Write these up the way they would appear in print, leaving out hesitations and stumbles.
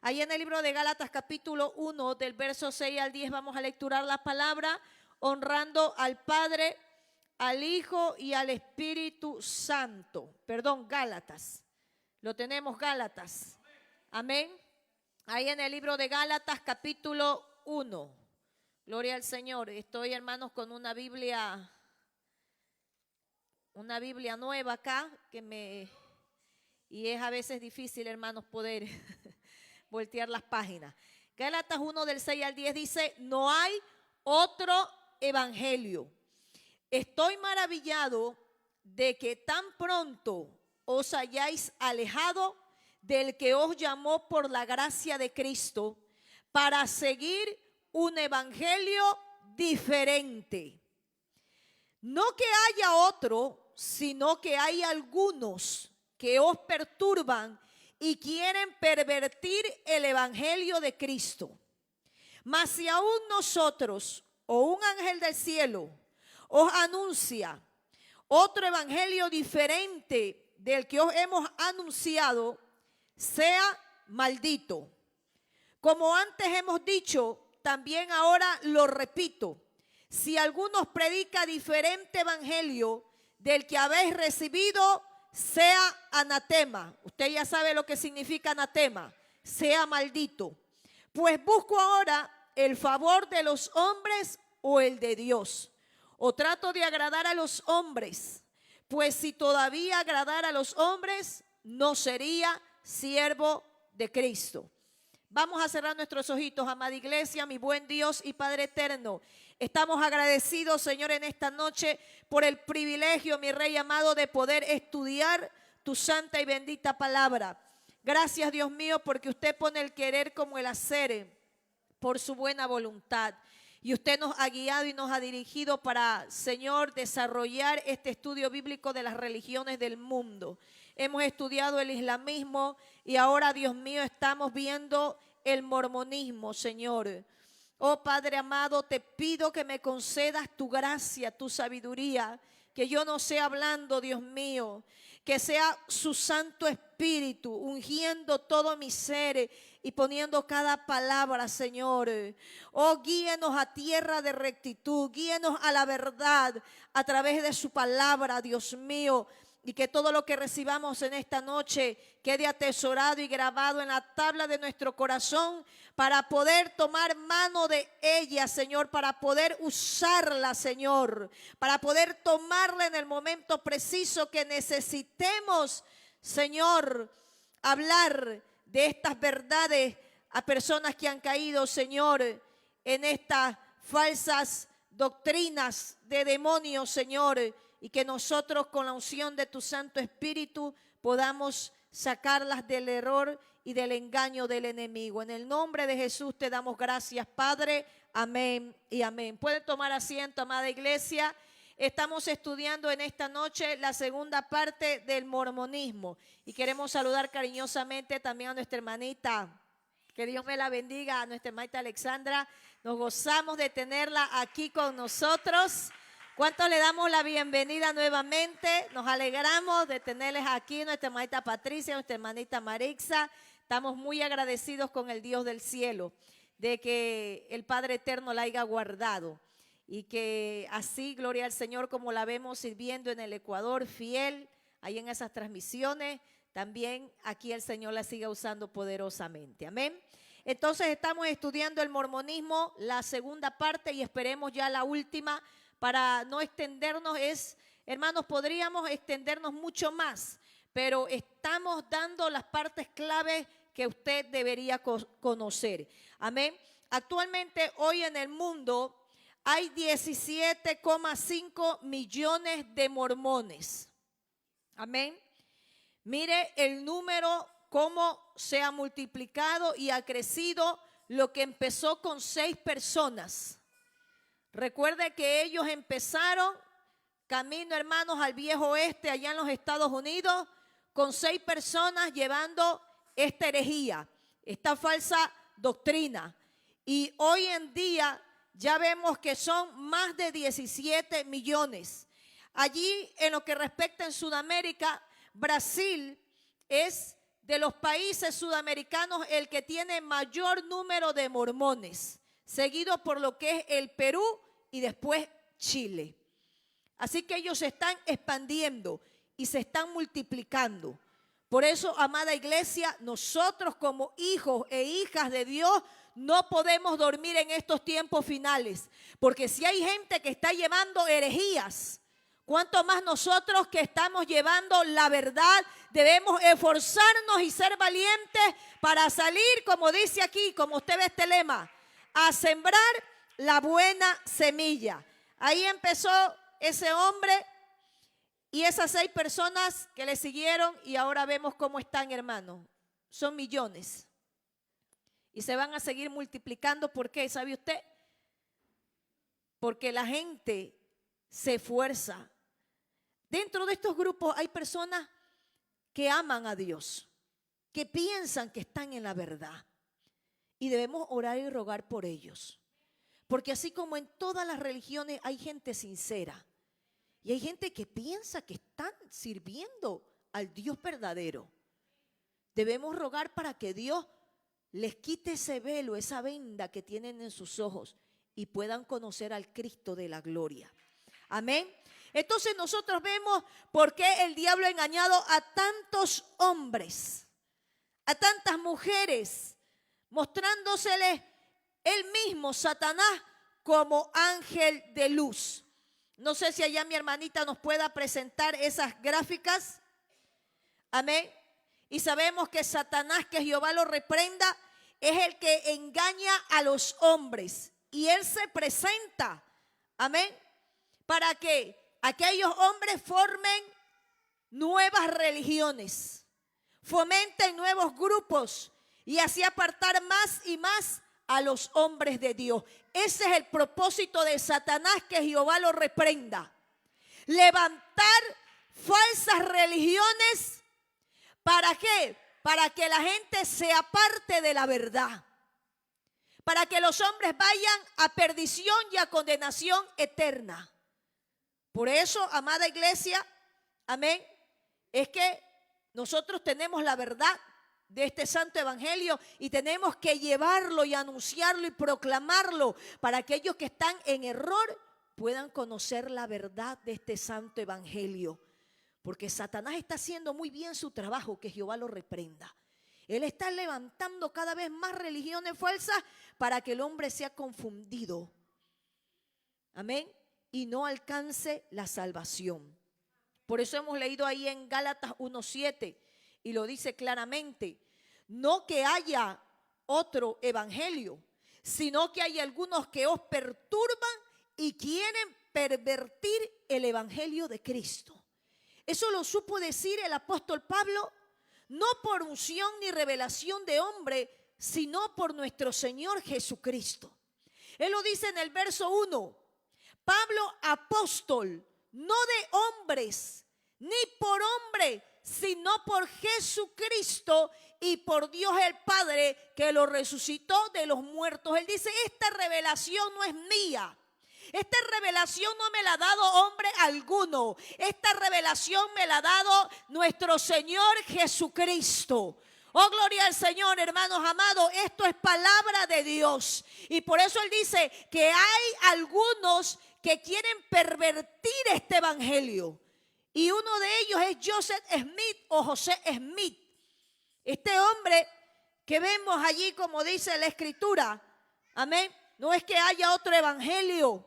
Ahí en el libro de Gálatas capítulo 1 del verso 6 al 10 vamos a lecturar la palabra honrando al Padre, al Hijo y al Espíritu Santo. Perdón, Gálatas. Lo tenemos Gálatas. Amén. Ahí en el libro de Gálatas capítulo 1. Gloria al Señor. Estoy, hermanos, con una Biblia nueva acá y es a veces difícil, hermanos, poder voltear las páginas. Gálatas 1 del 6 al 10 dice: no hay otro evangelio. Estoy maravillado de que tan pronto os hayáis alejado del que os llamó por la gracia de Cristo para seguir un evangelio diferente. No que haya otro, sino que hay algunos que os perturban y quieren pervertir el evangelio de Cristo. Mas si aún nosotros o un ángel del cielo os anuncia otro evangelio diferente del que os hemos anunciado, sea maldito. Como antes hemos dicho, también ahora lo repito: si alguno os predica diferente evangelio del que habéis recibido, sea anatema. Usted ya sabe lo que significa anatema, sea maldito. Pues busco ahora el favor de los hombres o el de Dios. O trato de agradar a los hombres, pues si todavía agradara a los hombres, no sería siervo de Cristo. Vamos a cerrar nuestros ojitos, amada iglesia, mi buen Dios y Padre eterno. Estamos agradecidos, Señor, en esta noche por el privilegio, mi Rey amado, de poder estudiar tu santa y bendita palabra. Gracias, Dios mío, porque usted pone el querer como el hacer por su buena voluntad. Y usted nos ha guiado y nos ha dirigido para, Señor, desarrollar este estudio bíblico de las religiones del mundo. Hemos estudiado el islamismo y ahora, Dios mío, estamos viendo el mormonismo, Señor. Oh Padre amado, te pido que me concedas tu gracia, tu sabiduría, que yo no sea hablando, Dios mío, que sea su Santo Espíritu ungiendo todo mi ser y poniendo cada palabra, Señor. Oh, guíenos a tierra de rectitud, guíenos a la verdad a través de su palabra, Dios mío. Y que todo lo que recibamos en esta noche quede atesorado y grabado en la tabla de nuestro corazón para poder tomar mano de ella, Señor, para poder usarla, Señor, para poder tomarla en el momento preciso que necesitemos, Señor, hablar de estas verdades a personas que han caído, Señor, en estas falsas doctrinas de demonios, Señor. Y que nosotros con la unción de tu Santo Espíritu podamos sacarlas del error y del engaño del enemigo. En el nombre de Jesús te damos gracias, Padre. Amén y amén. Pueden tomar asiento, amada iglesia. Estamos estudiando en esta noche la segunda parte del mormonismo. Y queremos saludar cariñosamente también a nuestra hermanita. Que Dios me la bendiga, a nuestra hermanita Alexandra. Nos gozamos de tenerla aquí con nosotros. ¿Cuántos le damos la bienvenida nuevamente? Nos alegramos de tenerles aquí, nuestra hermanita Patricia, nuestra hermanita Marixa. Estamos muy agradecidos con el Dios del cielo de que el Padre eterno la haya guardado y que así, gloria al Señor, como la vemos sirviendo en el Ecuador, fiel, ahí en esas transmisiones, también aquí el Señor la siga usando poderosamente. Amén. Entonces estamos estudiando el mormonismo, la segunda parte, y esperemos ya la última. Para no extendernos hermanos, podríamos extendernos mucho más, pero estamos dando las partes claves que usted debería conocer. Amén. Actualmente hoy en el mundo hay 17,5 millones de mormones. Amén. Mire el número, cómo se ha multiplicado y ha crecido, lo que empezó con 6 personas. Recuerde que ellos empezaron camino, hermanos, al viejo oeste, allá en los Estados Unidos, con 6 personas llevando esta herejía, esta falsa doctrina. Y hoy en día ya vemos que son más de 17 millones. Allí, en lo que respecta en Sudamérica, Brasil es de los países sudamericanos el que tiene mayor número de mormones, seguido por lo que es el Perú y después Chile. Así que ellos se están expandiendo y se están multiplicando. Por eso, amada iglesia, nosotros como hijos e hijas de Dios no podemos dormir en estos tiempos finales. Porque si hay gente que está llevando herejías, cuánto más nosotros que estamos llevando la verdad, debemos esforzarnos y ser valientes para salir, como dice aquí, como usted ve este lema, a sembrar la buena semilla. Ahí empezó ese hombre y esas 6 personas que le siguieron y ahora vemos cómo están, hermanos. Son millones. Y se van a seguir multiplicando. ¿Por qué? ¿Sabe usted? Porque la gente se esfuerza. Dentro de estos grupos hay personas que aman a Dios, que piensan que están en la verdad. Y debemos orar y rogar por ellos. Porque así como en todas las religiones hay gente sincera. Y hay gente que piensa que están sirviendo al Dios verdadero. Debemos rogar para que Dios les quite ese velo, esa venda que tienen en sus ojos y puedan conocer al Cristo de la gloria. Amén. Entonces nosotros vemos por qué el diablo ha engañado a tantos hombres, a tantas mujeres, mostrándoseles él mismo, Satanás, como ángel de luz. No sé si allá mi hermanita nos pueda presentar esas gráficas. Amén. Y sabemos que Satanás, que Jehová lo reprenda, es el que engaña a los hombres. Y él se presenta, amén, para que aquellos hombres formen nuevas religiones, fomenten nuevos grupos y así apartar más y más a los hombres de Dios. Ese es el propósito de Satanás, que Jehová lo reprenda. Levantar falsas religiones. ¿Para qué? Para que la gente se aparte de la verdad. Para que los hombres vayan a perdición y a condenación eterna. Por eso, amada iglesia, amén, es que nosotros tenemos la verdad de este santo evangelio y tenemos que llevarlo y anunciarlo y proclamarlo para que aquellos que están en error puedan conocer la verdad de este santo evangelio. Porque Satanás está haciendo muy bien su trabajo, que Jehová lo reprenda. Él está levantando cada vez más religiones falsas para que el hombre sea confundido. Amén. Y no alcance la salvación. Por eso hemos leído ahí en Gálatas 1:7 y lo dice claramente. No que haya otro evangelio, sino que hay algunos que os perturban y quieren pervertir el evangelio de Cristo. Eso lo supo decir el apóstol Pablo, no por unción ni revelación de hombre, sino por nuestro Señor Jesucristo. Él lo dice en el verso 1, Pablo apóstol, no de hombres, ni por hombre, sino por Jesucristo y por Dios el Padre, que lo resucitó de los muertos. Él dice, esta revelación no es mía. Esta revelación no me la ha dado hombre alguno. Esta revelación me la ha dado nuestro Señor Jesucristo. Oh, gloria al Señor, hermanos amados. Esto es palabra de Dios. Y por eso Él dice que hay algunos que quieren pervertir este evangelio. Y uno de ellos es Joseph Smith o José Smith. Este hombre que vemos allí, como dice la Escritura, amén, no es que haya otro evangelio,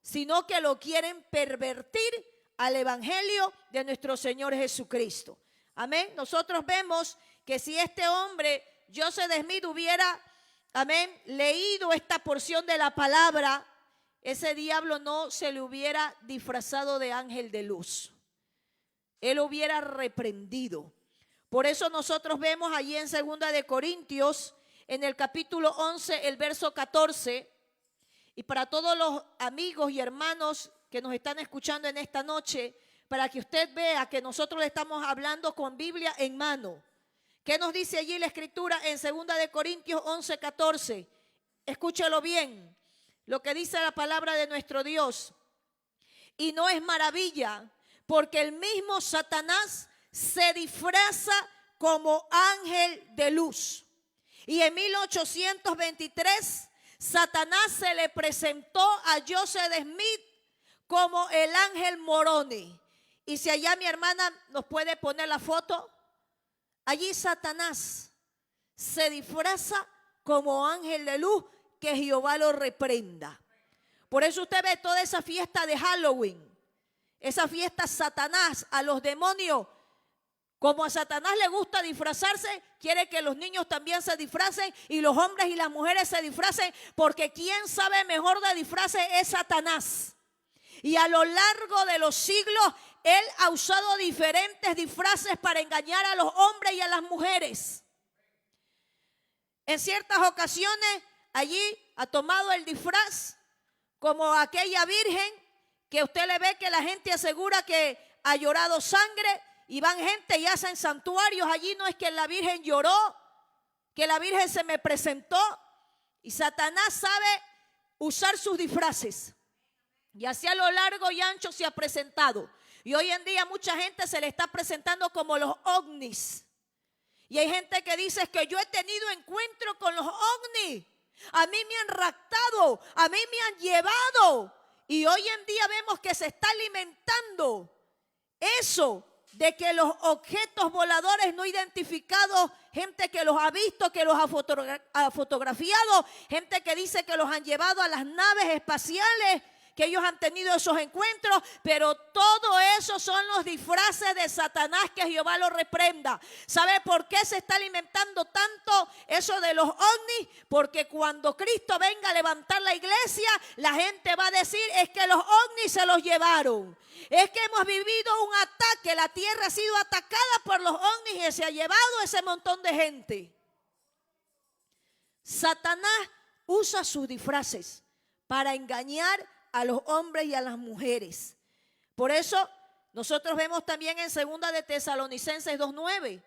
sino que lo quieren pervertir al evangelio de nuestro Señor Jesucristo. Amén. Nosotros vemos que si este hombre, Joseph Smith, hubiera, amén, leído esta porción de la palabra, ese diablo no se le hubiera disfrazado de ángel de luz. Él hubiera reprendido. Por eso nosotros vemos allí en 2 de Corintios, en el capítulo 11, el verso 14, y para todos los amigos y hermanos que nos están escuchando en esta noche, para que usted vea que nosotros le estamos hablando con Biblia en mano. ¿Qué nos dice allí la Escritura en 2 de Corintios 11, 14? Escúchelo bien, lo que dice la palabra de nuestro Dios. Y no es maravilla, porque el mismo Satanás se disfraza como ángel de luz. Y en 1823, Satanás se le presentó a Joseph Smith como el ángel Moroni. Y si allá mi hermana nos puede poner la foto, allí Satanás se disfraza como ángel de luz, que Jehová lo reprenda. Por eso usted ve toda esa fiesta de Halloween, esa fiesta Satanás, a los demonios. Como a Satanás le gusta disfrazarse, quiere que los niños también se disfracen y los hombres y las mujeres se disfracen, porque quien sabe mejor de disfraces es Satanás. Y a lo largo de los siglos, él ha usado diferentes disfraces para engañar a los hombres y a las mujeres. En ciertas ocasiones, allí ha tomado el disfraz como aquella virgen que usted le ve que la gente asegura que ha llorado sangre. Y van gente y hacen santuarios. Allí no es que la Virgen lloró, que la Virgen se me presentó. Y Satanás sabe usar sus disfraces. Y así a lo largo y ancho se ha presentado. Y hoy en día mucha gente se le está presentando como los ovnis. Y hay gente que dice que yo he tenido encuentro con los ovnis. A mí me han raptado, a mí me han llevado. Y hoy en día vemos que se está alimentando eso, de que los objetos voladores no identificados, gente que los ha visto, que los ha fotografiado, gente que dice que los han llevado a las naves espaciales, que ellos han tenido esos encuentros, pero todo eso son los disfraces de Satanás, que Jehová lo reprenda. ¿Sabe por qué se está alimentando tanto eso de los ovnis? Porque cuando Cristo venga a levantar la iglesia, la gente va a decir, es que los ovnis se los llevaron. Es que hemos vivido un ataque, la tierra ha sido atacada por los ovnis y se ha llevado ese montón de gente. Satanás usa sus disfraces para engañar a los hombres y a las mujeres. Por eso nosotros vemos también en 2 de Tesalonicenses 2:9.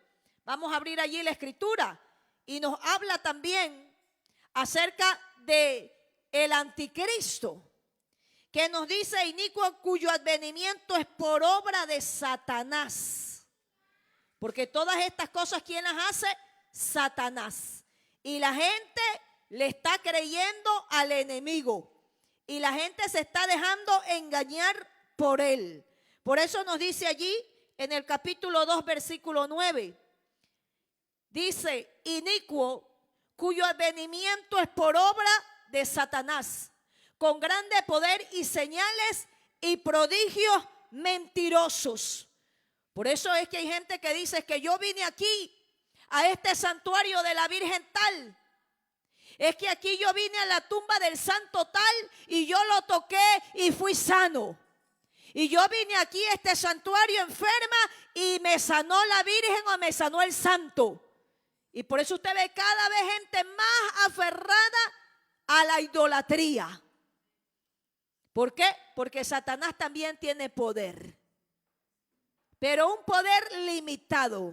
Vamos a abrir allí la escritura y nos habla también acerca de el anticristo, que nos dice: inicuo cuyo advenimiento es por obra de Satanás. Porque todas estas cosas, ¿quién las hace? Satanás. Y la gente le está creyendo al enemigo. Y la gente se está dejando engañar por él. Por eso nos dice allí en el capítulo 2, versículo 9. Dice: inicuo cuyo advenimiento es por obra de Satanás, con grande poder y señales y prodigios mentirosos. Por eso es que hay gente que dice que yo vine aquí a este santuario de la Virgen tal. Es que aquí yo vine a la tumba del santo tal y yo lo toqué y fui sano. Y yo vine aquí a este santuario enferma y me sanó la Virgen o me sanó el santo. Y por eso usted ve cada vez gente más aferrada a la idolatría. ¿Por qué? Porque Satanás también tiene poder. Pero un poder limitado.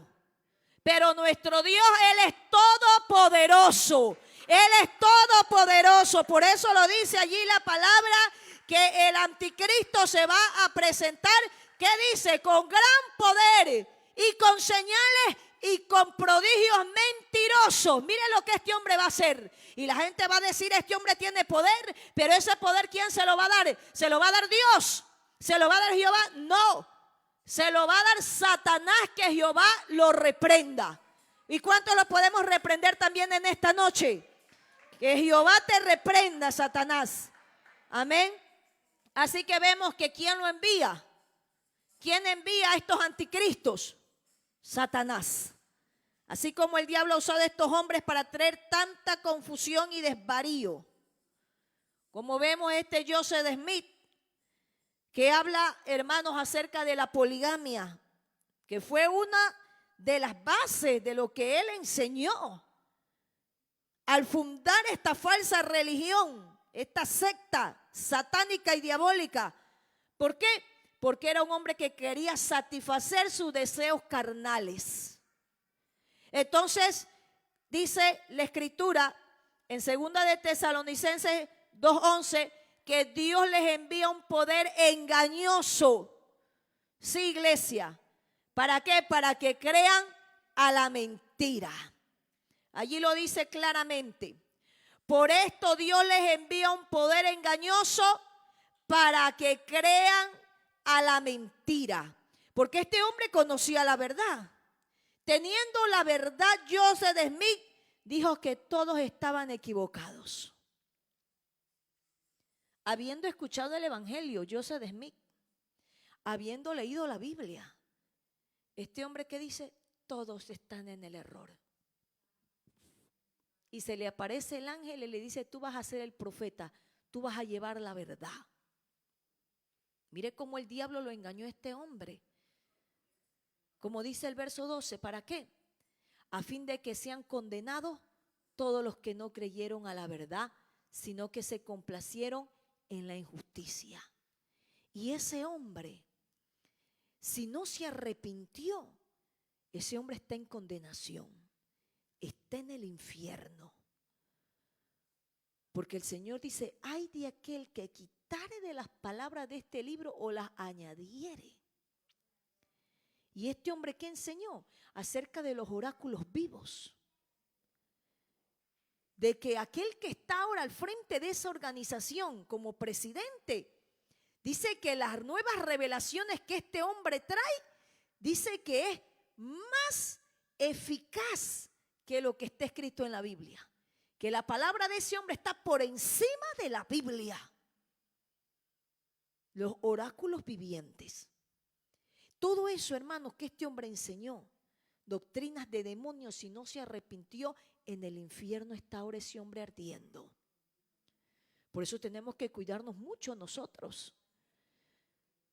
Pero nuestro Dios, Él es todopoderoso. Él es todopoderoso. Por eso lo dice allí la palabra, que el anticristo se va a presentar. ¿Qué dice? Con gran poder y con señales y con prodigios mentirosos. Mire lo que este hombre va a hacer. Y la gente va a decir: este hombre tiene poder. Pero ese poder, ¿quién se lo va a dar? ¿Se lo va a dar Dios? ¿Se lo va a dar Jehová? No. Se lo va a dar Satanás, que Jehová lo reprenda. ¿Y cuánto lo podemos reprender también en esta noche? Que Jehová te reprenda, Satanás. Amén. Así que vemos que ¿quién lo envía? ¿Quién envía a estos anticristos? Satanás. Así como el diablo ha usado a estos hombres para traer tanta confusión y desvarío. Como vemos este Joseph Smith, que habla, hermanos, acerca de la poligamia, que fue una de las bases de lo que él enseñó al fundar esta falsa religión, esta secta satánica y diabólica. ¿Por qué? Porque era un hombre que quería satisfacer sus deseos carnales. Entonces, dice la escritura en 2 de Tesalonicenses 2:11, que Dios les envía un poder engañoso. Sí, iglesia. ¿Para qué? Para que crean a la mentira. Allí lo dice claramente. Por esto Dios les envía un poder engañoso para que crean a la mentira. Porque este hombre conocía la verdad. Teniendo la verdad, Joseph Smith dijo que todos estaban equivocados. Habiendo escuchado el evangelio, Joseph Smith, habiendo leído la Biblia, este hombre que dice, todos están en el error. Y se le aparece el ángel y le dice, tú vas a ser el profeta, tú vas a llevar la verdad. Mire cómo el diablo lo engañó a este hombre. Como dice el verso 12, ¿para qué? A fin de que sean condenados todos los que no creyeron a la verdad, sino que se complacieron en la injusticia. Y ese hombre, si no se arrepintió, ese hombre está en condenación, está en el infierno. Porque el Señor dice, ay de aquel que quitare de las palabras de este libro o las añadiere. Y este hombre, ¿qué enseñó? Acerca de los oráculos vivos. De que aquel que está ahora al frente de esa organización como presidente, dice que las nuevas revelaciones que este hombre trae, dice que es más eficaz que lo que está escrito en la Biblia. Que la palabra de ese hombre está por encima de la Biblia. Los oráculos vivientes. Todo eso, hermanos, que este hombre enseñó, doctrinas de demonios, si no se arrepintió, en el infierno está ahora ese hombre ardiendo. Por eso tenemos que cuidarnos mucho nosotros.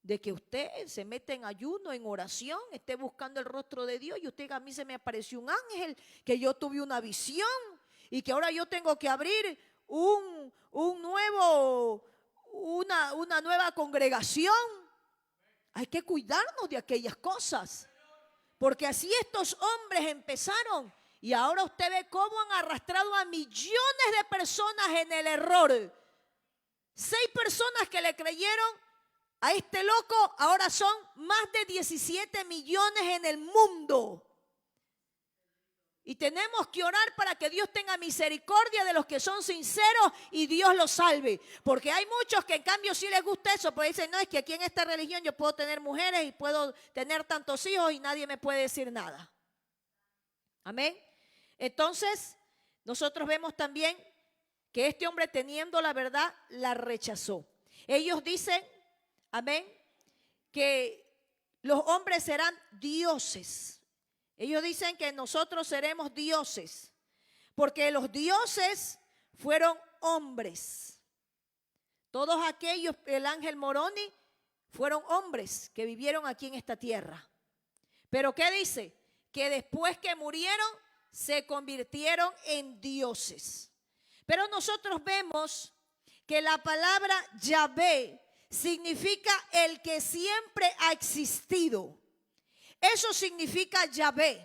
De que usted se meta en ayuno, en oración, esté buscando el rostro de Dios y usted, a mí se me apareció un ángel, que yo tuve una visión y que ahora yo tengo que abrir una nueva congregación. Hay que cuidarnos de aquellas cosas, porque así estos hombres empezaron y ahora usted ve cómo han arrastrado a millones de personas en el error. 6 personas que le creyeron a este loco, ahora son más de 17 millones en el mundo. Y tenemos que orar para que Dios tenga misericordia de los que son sinceros y Dios los salve. Porque hay muchos que en cambio sí les gusta eso, pero dicen, no, es que aquí en esta religión yo puedo tener mujeres y puedo tener tantos hijos y nadie me puede decir nada. Amén. Entonces, nosotros vemos también que este hombre, teniendo la verdad, la rechazó. Ellos dicen, amén, que los hombres serán dioses. Ellos dicen que nosotros seremos dioses, porque los dioses fueron hombres. Todos aquellos, el ángel Moroni, fueron hombres que vivieron aquí en esta tierra. Pero ¿qué dice? Que después que murieron, se convirtieron en dioses. Pero nosotros vemos que la palabra Yahvé significa el que siempre ha existido. Eso significa Yahvé,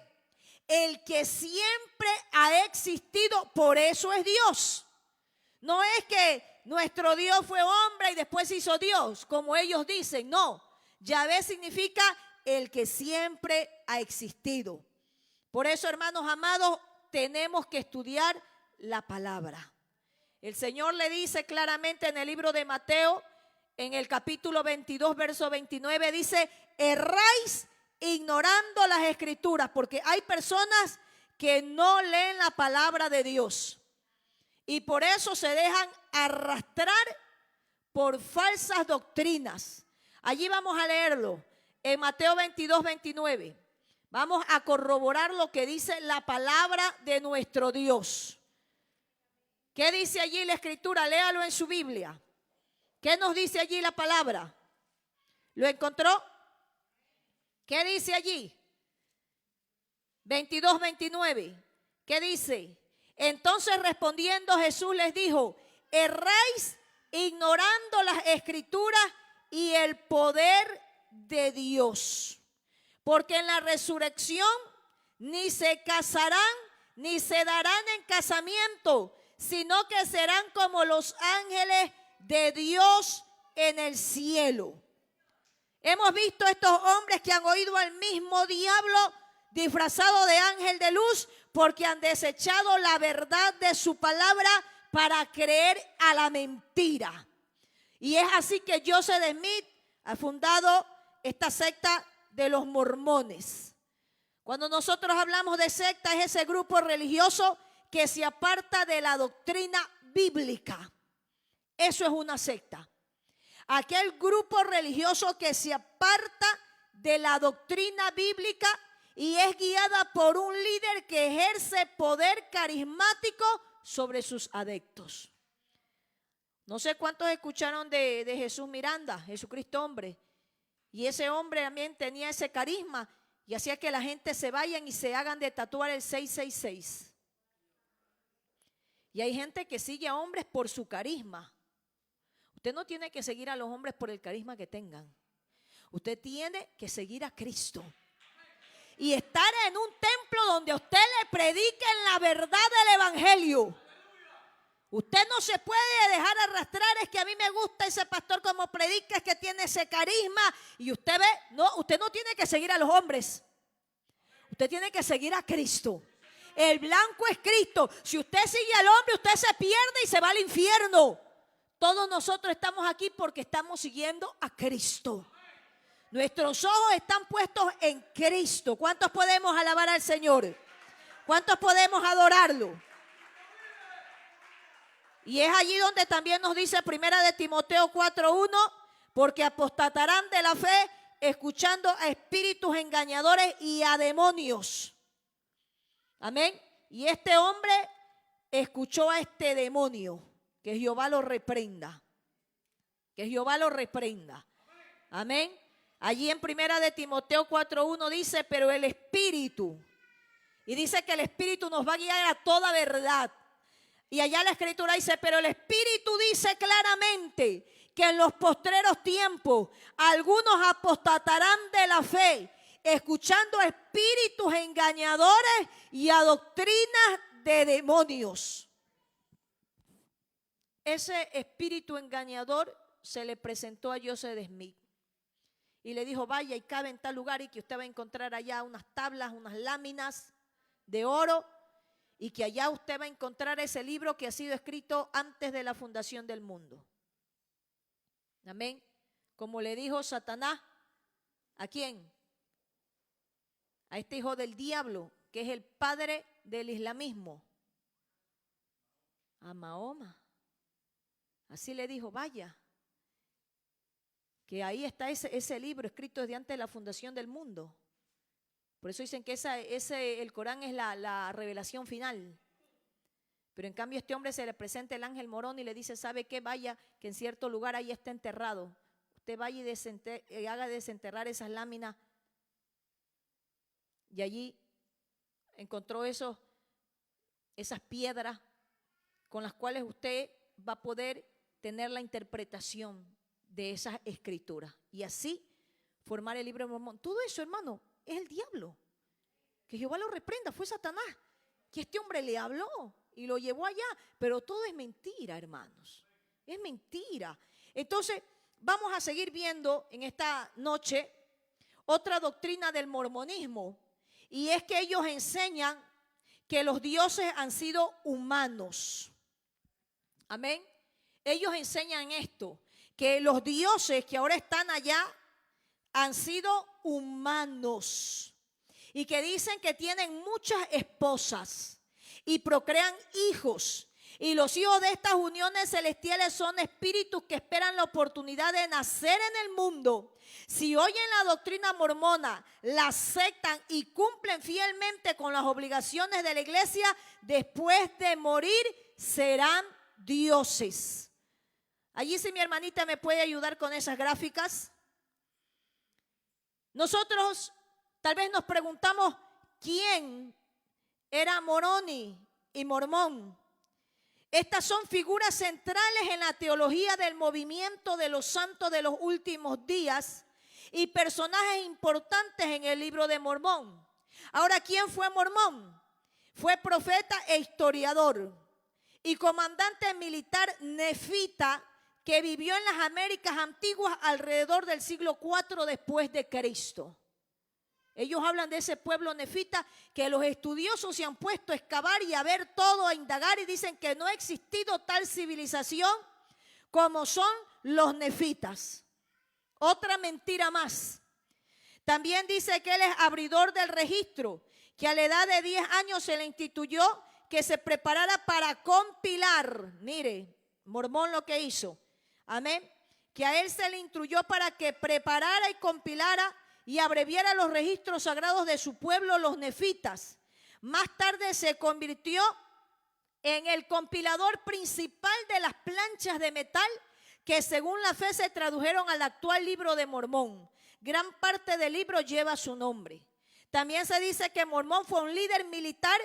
el que siempre ha existido, por eso es Dios. No es que nuestro Dios fue hombre y después se hizo Dios, como ellos dicen, no. Yahvé significa el que siempre ha existido. Por eso, hermanos amados, tenemos que estudiar la palabra. El Señor le dice claramente en el libro de Mateo, en el capítulo 22, verso 29, dice, erráis ignorando las escrituras, porque hay personas que no leen la palabra de Dios y por eso se dejan arrastrar por falsas doctrinas. Allí vamos a leerlo en Mateo 22, 29. Vamos a corroborar lo que dice la palabra de nuestro Dios. ¿Qué dice allí la escritura? Léalo en su Biblia. ¿Qué nos dice allí la palabra? ¿Lo encontró? ¿Qué dice allí? 22, 29. ¿Qué dice? Entonces respondiendo Jesús les dijo, erráis ignorando las escrituras y el poder de Dios. Porque en la resurrección ni se casarán ni se darán en casamiento, sino que serán como los ángeles de Dios en el cielo. Hemos visto estos hombres que han oído al mismo diablo disfrazado de ángel de luz, porque han desechado la verdad de su palabra para creer a la mentira. Y es así que Joseph Smith ha fundado esta secta de los mormones. Cuando nosotros hablamos de secta, es ese grupo religioso que se aparta de la doctrina bíblica. Eso es una secta. Aquel grupo religioso que se aparta de la doctrina bíblica y es guiada por un líder que ejerce poder carismático sobre sus adeptos. No sé cuántos escucharon de Jesús Miranda, Jesucristo hombre. Y ese hombre también tenía ese carisma y hacía que la gente se vayan y se hagan de tatuar el 666. Y hay gente que sigue a hombres por su carisma. Usted no tiene que seguir a los hombres por el carisma que tengan. Usted tiene que seguir a Cristo. Y estar en un templo donde a usted le prediquen la verdad del evangelio. Usted no se puede dejar arrastrar, es que a mí me gusta ese pastor como predica, es que tiene ese carisma. Y usted ve, no, usted no tiene que seguir a los hombres. Usted tiene que seguir a Cristo. El blanco es Cristo. Si usted sigue al hombre, usted se pierde y se va al infierno. Todos nosotros estamos aquí porque estamos siguiendo a Cristo. Nuestros ojos están puestos en Cristo. ¿Cuántos podemos alabar al Señor? ¿Cuántos podemos adorarlo? Y es allí donde también nos dice 1 Timoteo 4:1, porque apostatarán de la fe escuchando a espíritus engañadores y a demonios. Amén. Y este hombre escuchó a este demonio. Que Jehová lo reprenda. Que Jehová lo reprenda. Amén. Allí en 1 Timoteo 4:1 dice, pero el Espíritu. Y dice que el Espíritu nos va a guiar a toda verdad. Y allá la Escritura dice, pero el Espíritu dice claramente que en los postreros tiempos algunos apostatarán de la fe, escuchando a espíritus engañadores y a doctrinas de demonios. Ese espíritu engañador se le presentó a Joseph Smith y le dijo, vaya y cabe en tal lugar y que usted va a encontrar allá unas tablas, unas láminas de oro y que allá usted va a encontrar ese libro que ha sido escrito antes de la fundación del mundo. Amén. Como le dijo Satanás, ¿a quién? A este hijo del diablo, que es el padre del islamismo, a Mahoma. Así le dijo, vaya, que ahí está ese libro escrito desde antes de la fundación del mundo. Por eso dicen que el Corán es la revelación final. Pero en cambio este hombre se le presenta el ángel morón y le dice, ¿sabe qué? Vaya, que en cierto lugar ahí está enterrado. Usted vaya y haga desenterrar esas láminas. Y allí encontró esas piedras con las cuales usted va a poder tener la interpretación de esas escrituras. Y así formar el libro de Mormón. Todo eso, hermano, es el diablo. Que Jehová lo reprenda, fue Satanás. Que este hombre le habló y lo llevó allá. Pero todo es mentira, hermanos. Es mentira. Entonces, vamos a seguir viendo en esta noche otra doctrina del mormonismo. Y es que ellos enseñan que los dioses han sido humanos. Amén. Ellos enseñan esto, que los dioses que ahora están allá han sido humanos. Y que dicen que tienen muchas esposas y procrean hijos. Y los hijos de estas uniones celestiales son espíritus que esperan la oportunidad de nacer en el mundo. Si oyen la doctrina mormona, la aceptan y cumplen fielmente con las obligaciones de la iglesia, después de morir serán dioses. Allí si mi hermanita me puede ayudar con esas gráficas. Nosotros tal vez nos preguntamos quién era Moroni y Mormón. Estas son figuras centrales en la teología del movimiento de los santos de los últimos días y personajes importantes en el libro de Mormón. Ahora, ¿quién fue Mormón? Fue profeta e historiador y comandante militar nefita que vivió en las Américas antiguas alrededor del siglo IV después de Cristo. Ellos hablan de ese pueblo nefita que los estudiosos se han puesto a excavar y a ver todo, a indagar, y dicen que no ha existido tal civilización como son los nefitas. Otra mentira más. También dice que él es abridor del registro, que a la edad de 10 años se le instituyó que se preparara para compilar. Mire, Mormón lo que hizo. Amén. Que a él se le instruyó para que preparara y compilara y abreviara los registros sagrados de su pueblo, los nefitas. Más tarde se convirtió en el compilador principal de las planchas de metal que según la fe se tradujeron al actual libro de Mormón. Gran parte del libro lleva su nombre. También se dice que Mormón fue un líder militar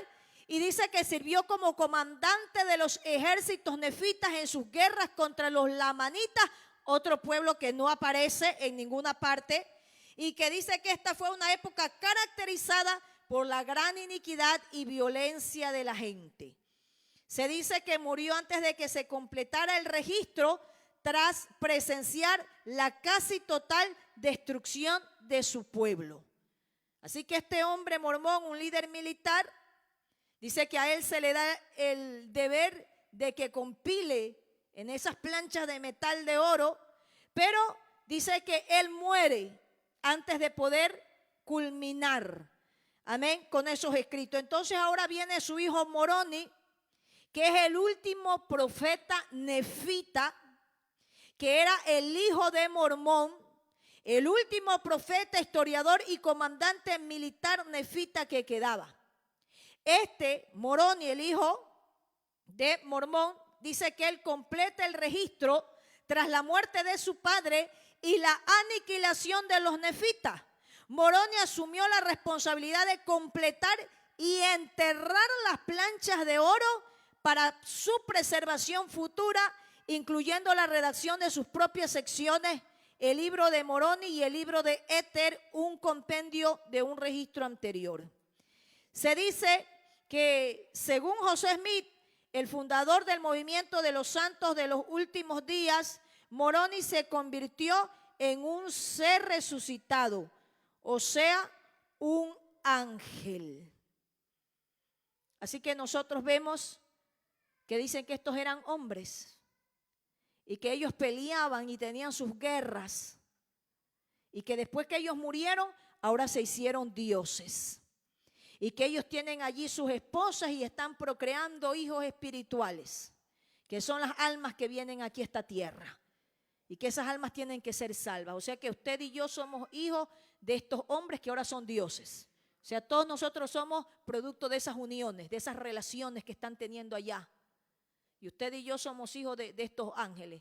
y dice que sirvió como comandante de los ejércitos nefitas en sus guerras contra los lamanitas, otro pueblo que no aparece en ninguna parte, y que dice que esta fue una época caracterizada por la gran iniquidad y violencia de la gente. Se dice que murió antes de que se completara el registro tras presenciar la casi total destrucción de su pueblo. Así que este hombre mormón, un líder militar, dice que a él se le da el deber de que compile en esas planchas de metal de oro, pero dice que él muere antes de poder culminar, amén, con esos escritos. Entonces ahora viene su hijo Moroni, que es el último profeta nefita, que era el hijo de Mormón, el último profeta, historiador y comandante militar nefita que quedaba. Este Moroni, el hijo de Mormón, dice que él completa el registro tras la muerte de su padre y la aniquilación de los nefitas. Moroni asumió la responsabilidad de completar y enterrar las planchas de oro para su preservación futura, incluyendo la redacción de sus propias secciones, el libro de Moroni y el libro de Éter, un compendio de un registro anterior. Se dice que según José Smith, el fundador del movimiento de los santos de los últimos días, Moroni se convirtió en un ser resucitado, o sea, un ángel. Así que nosotros vemos que dicen que estos eran hombres y que ellos peleaban y tenían sus guerras y que después que ellos murieron, ahora se hicieron dioses. Y que ellos tienen allí sus esposas y están procreando hijos espirituales, que son las almas que vienen aquí a esta tierra. Y que esas almas tienen que ser salvas. O sea que usted y yo somos hijos de estos hombres que ahora son dioses. O sea, todos nosotros somos producto de esas uniones, de esas relaciones que están teniendo allá. Y usted y yo somos hijos de estos ángeles,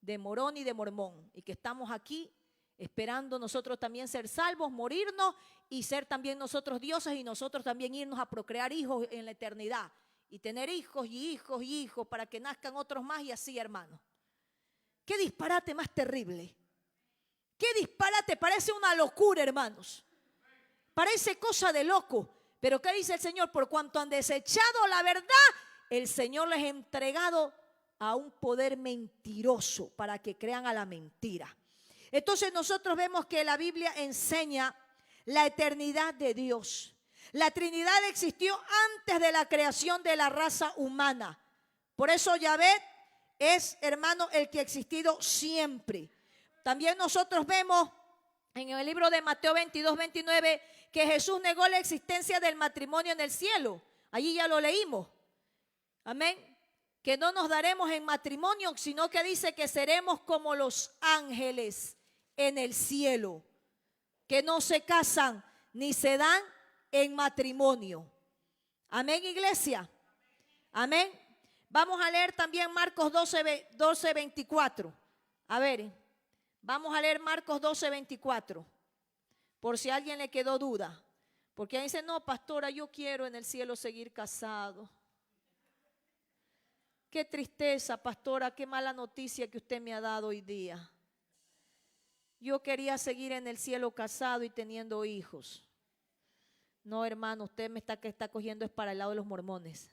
de Morón y de Mormón. Y que estamos aquí esperando nosotros también ser salvos, morirnos y ser también nosotros dioses y nosotros también irnos a procrear hijos en la eternidad y tener hijos y hijos y hijos para que nazcan otros más y así, hermanos. Qué disparate más terrible. Qué disparate, parece una locura, hermanos. Parece cosa de loco. Pero ¿qué dice el Señor? Por cuanto han desechado la verdad, el Señor les ha entregado a un poder mentiroso para que crean a la mentira. Entonces nosotros vemos que la Biblia enseña la eternidad de Dios. La Trinidad existió antes de la creación de la raza humana. Por eso Yahvé es, hermano, el que ha existido siempre. También nosotros vemos en el libro de Mateo 22-29 que Jesús negó la existencia del matrimonio en el cielo. Allí ya lo leímos. Amén. Que no nos daremos en matrimonio, sino que dice que seremos como los ángeles en el cielo, que no se casan ni se dan en matrimonio. Amén, iglesia. Amén. Vamos a leer también Marcos 12:24. A ver, vamos a leer Marcos 12:24, por si a alguien le quedó duda. Porque dice, no, pastora, yo quiero en el cielo seguir casado. Qué tristeza, pastora, qué mala noticia que usted me ha dado hoy día. Yo quería seguir en el cielo casado y teniendo hijos. No, hermano, usted me está cogiendo es para el lado de los mormones.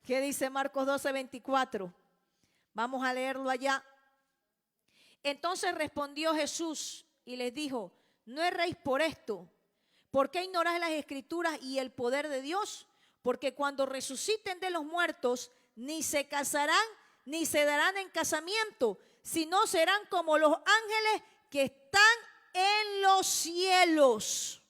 ¿Qué dice Marcos 12:24? Vamos a leerlo allá. Entonces respondió Jesús y les dijo, no erréis por esto. ¿Por qué ignoráis las Escrituras y el poder de Dios? Porque cuando resuciten de los muertos, ni se casarán, ni se darán en casamiento, sino serán como los ángeles que están en los cielos.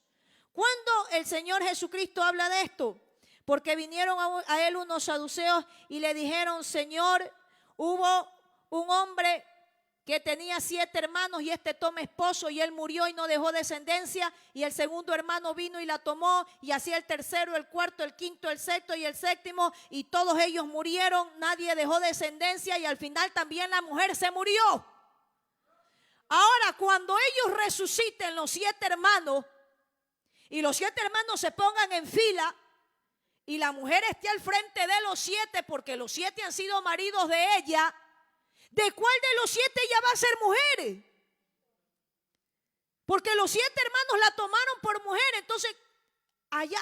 ¿Cuándo el Señor Jesucristo habla de esto? Porque vinieron a él unos saduceos y le dijeron: Señor, hubo un hombre que tenía 7 hermanos y este toma esposo y él murió y no dejó descendencia, y el segundo hermano vino y la tomó, y así el tercero, el cuarto, el quinto, el sexto y el séptimo, y todos ellos murieron, nadie dejó descendencia, y al final también la mujer se murió. Ahora, cuando ellos resuciten, los 7 hermanos, y los 7 hermanos se pongan en fila, y la mujer esté al frente de los 7, porque los 7 han sido maridos de ella, ¿de cuál de los 7 ella va a ser mujer? Porque los 7 hermanos la tomaron por mujer. Entonces, allá,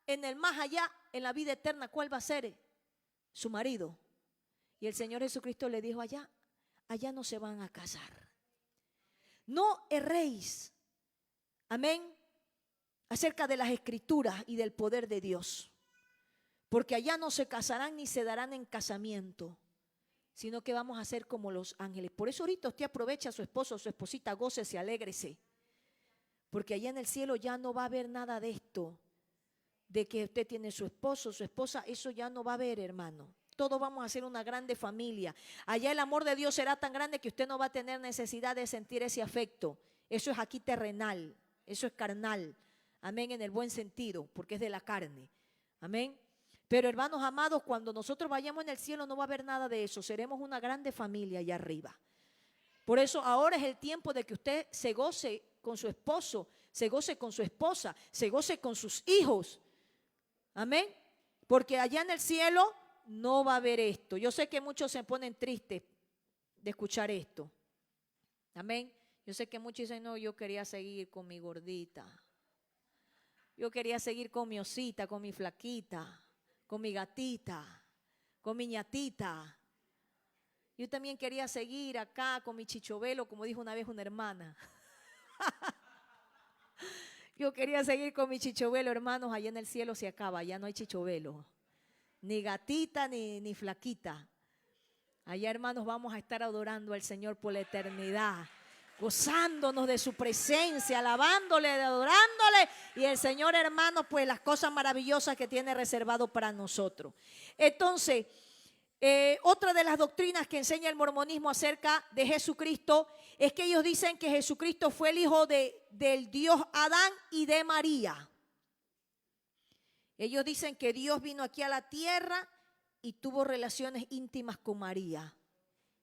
en el más allá, en la vida eterna, ¿cuál va a ser? Su marido. Y el Señor Jesucristo le dijo: allá no se van a casar. No erréis, amén, acerca de las Escrituras y del poder de Dios. Porque allá no se casarán ni se darán en casamiento, sino que vamos a ser como los ángeles. Por eso ahorita usted aprovecha a su esposo, a su esposita, gócese, alégrese. Porque allá en el cielo ya no va a haber nada de esto, de que usted tiene su esposo, su esposa, eso ya no va a haber, hermano. Todos vamos a ser una grande familia. Allá el amor de Dios será tan grande que usted no va a tener necesidad de sentir ese afecto. Eso es aquí terrenal, eso es carnal. Amén, en el buen sentido, porque es de la carne. Amén. Pero hermanos amados, cuando nosotros vayamos en el cielo no va a haber nada de eso. Seremos una grande familia allá arriba. Por eso ahora es el tiempo de que usted se goce con su esposo, se goce con su esposa, se goce con sus hijos. Amén. Porque allá en el cielo no va a haber esto. Yo sé que muchos se ponen tristes de escuchar esto. Amén. Yo sé que muchos dicen: no, yo quería seguir con mi gordita. Yo quería seguir con mi osita, con mi flaquita, con mi gatita, con mi ñatita. Yo también quería seguir acá con mi chichovelo, como dijo una vez una hermana. Yo quería seguir con mi chichovelo, hermanos. Allá en el cielo se acaba, ya no hay chichovelo. Ni gatita, ni flaquita. Allá, hermanos, vamos a estar adorando al Señor por la eternidad, gozándonos de su presencia, alabándole, adorándole. Y el Señor, hermanos, pues las cosas maravillosas que tiene reservado para nosotros. Entonces, otra de las doctrinas que enseña el mormonismo acerca de Jesucristo es que ellos dicen que Jesucristo fue el hijo del Dios Adán y de María. Ellos dicen que Dios vino aquí a la tierra y tuvo relaciones íntimas con María.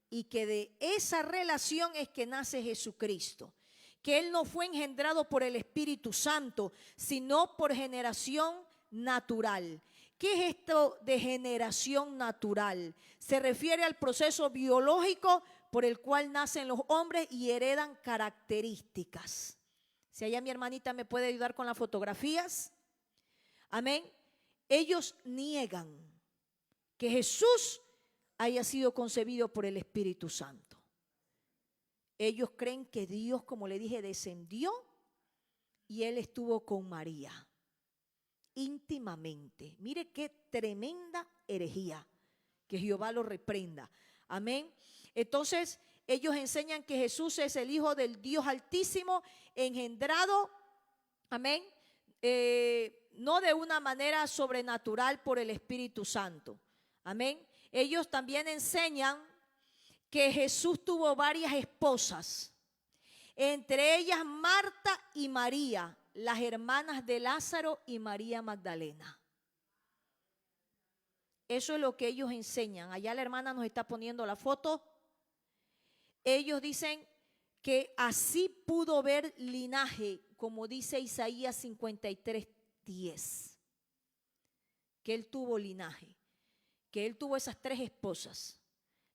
Y que de esa relación es que nace Jesucristo. Que Él no fue engendrado por el Espíritu Santo, sino por generación natural. ¿Qué es esto de generación natural? Se refiere al proceso biológico por el cual nacen los hombres y heredan características. Si allá mi hermanita me puede ayudar con las fotografías. Amén. Ellos niegan que Jesús haya sido concebido por el Espíritu Santo. Ellos creen que Dios, como le dije, descendió y Él estuvo con María íntimamente. Mire qué tremenda herejía, que Jehová lo reprenda. Amén. Entonces ellos enseñan que Jesús es el Hijo del Dios Altísimo, engendrado, amén, no de una manera sobrenatural por el Espíritu Santo. Amén. Ellos también enseñan que Jesús tuvo varias esposas, entre ellas Marta y María, las hermanas de Lázaro y María Magdalena. Eso es lo que ellos enseñan. Allá la hermana nos está poniendo la foto. Ellos dicen que así pudo ver linaje, como dice Isaías 53:10. Que él tuvo linaje, que él tuvo esas 3 esposas.